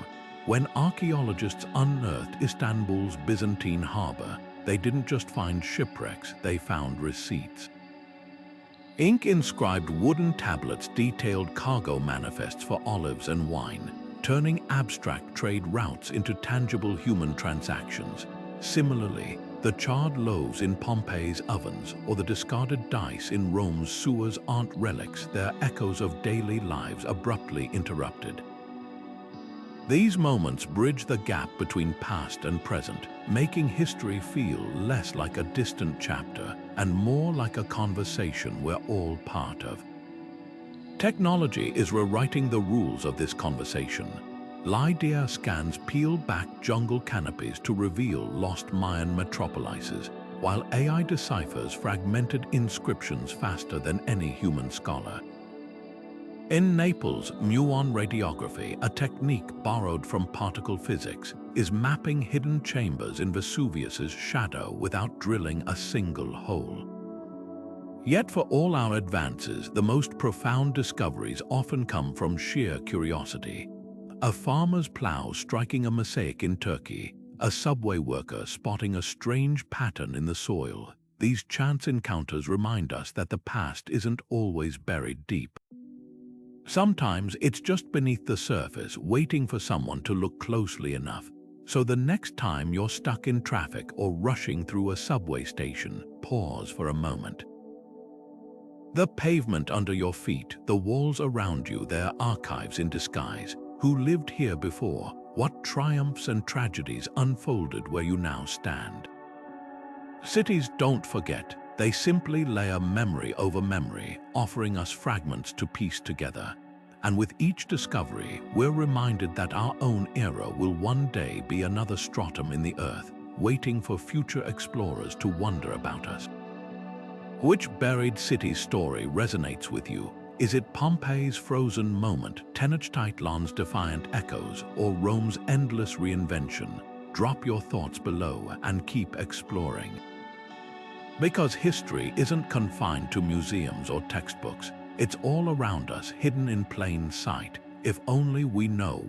When archaeologists unearthed Istanbul's Byzantine harbor, they didn't just find shipwrecks, they found receipts. Ink-inscribed wooden tablets detailed cargo manifests for olives and wine, turning abstract trade routes into tangible human transactions. Similarly, the charred loaves in Pompeii's ovens or the discarded dice in Rome's sewers aren't relics, they're echoes of daily lives abruptly interrupted. These moments bridge the gap between past and present, making history feel less like a distant chapter and more like a conversation we're all part of. Technology is rewriting the rules of this conversation. Lidar scans peel back jungle canopies to reveal lost Mayan metropolises, while AI deciphers fragmented inscriptions faster than any human scholar. In Naples, muon radiography, a technique borrowed from particle physics, is mapping hidden chambers in Vesuvius's shadow without drilling a single hole. Yet for all our advances, the most profound discoveries often come from sheer curiosity. A farmer's plow striking a mosaic in Turkey, a subway worker spotting a strange pattern in the soil. These chance encounters remind us that the past isn't always buried deep. Sometimes it's just beneath the surface, waiting for someone to look closely enough. So the next time you're stuck in traffic or rushing through a subway station, pause for a moment. The pavement under your feet, the walls around you, they're archives in disguise. Who lived here before? What triumphs and tragedies unfolded where you now stand? Cities don't forget. They simply layer memory over memory, offering us fragments to piece together. And with each discovery, we're reminded that our own era will one day be another stratum in the earth, waiting for future explorers to wonder about us. Which buried city story resonates with you? Is it Pompeii's frozen moment, Tenochtitlan's defiant echoes, or Rome's endless reinvention? Drop your thoughts below and keep exploring. Because history isn't confined to museums or textbooks. It's all around us, hidden in plain sight, if only we know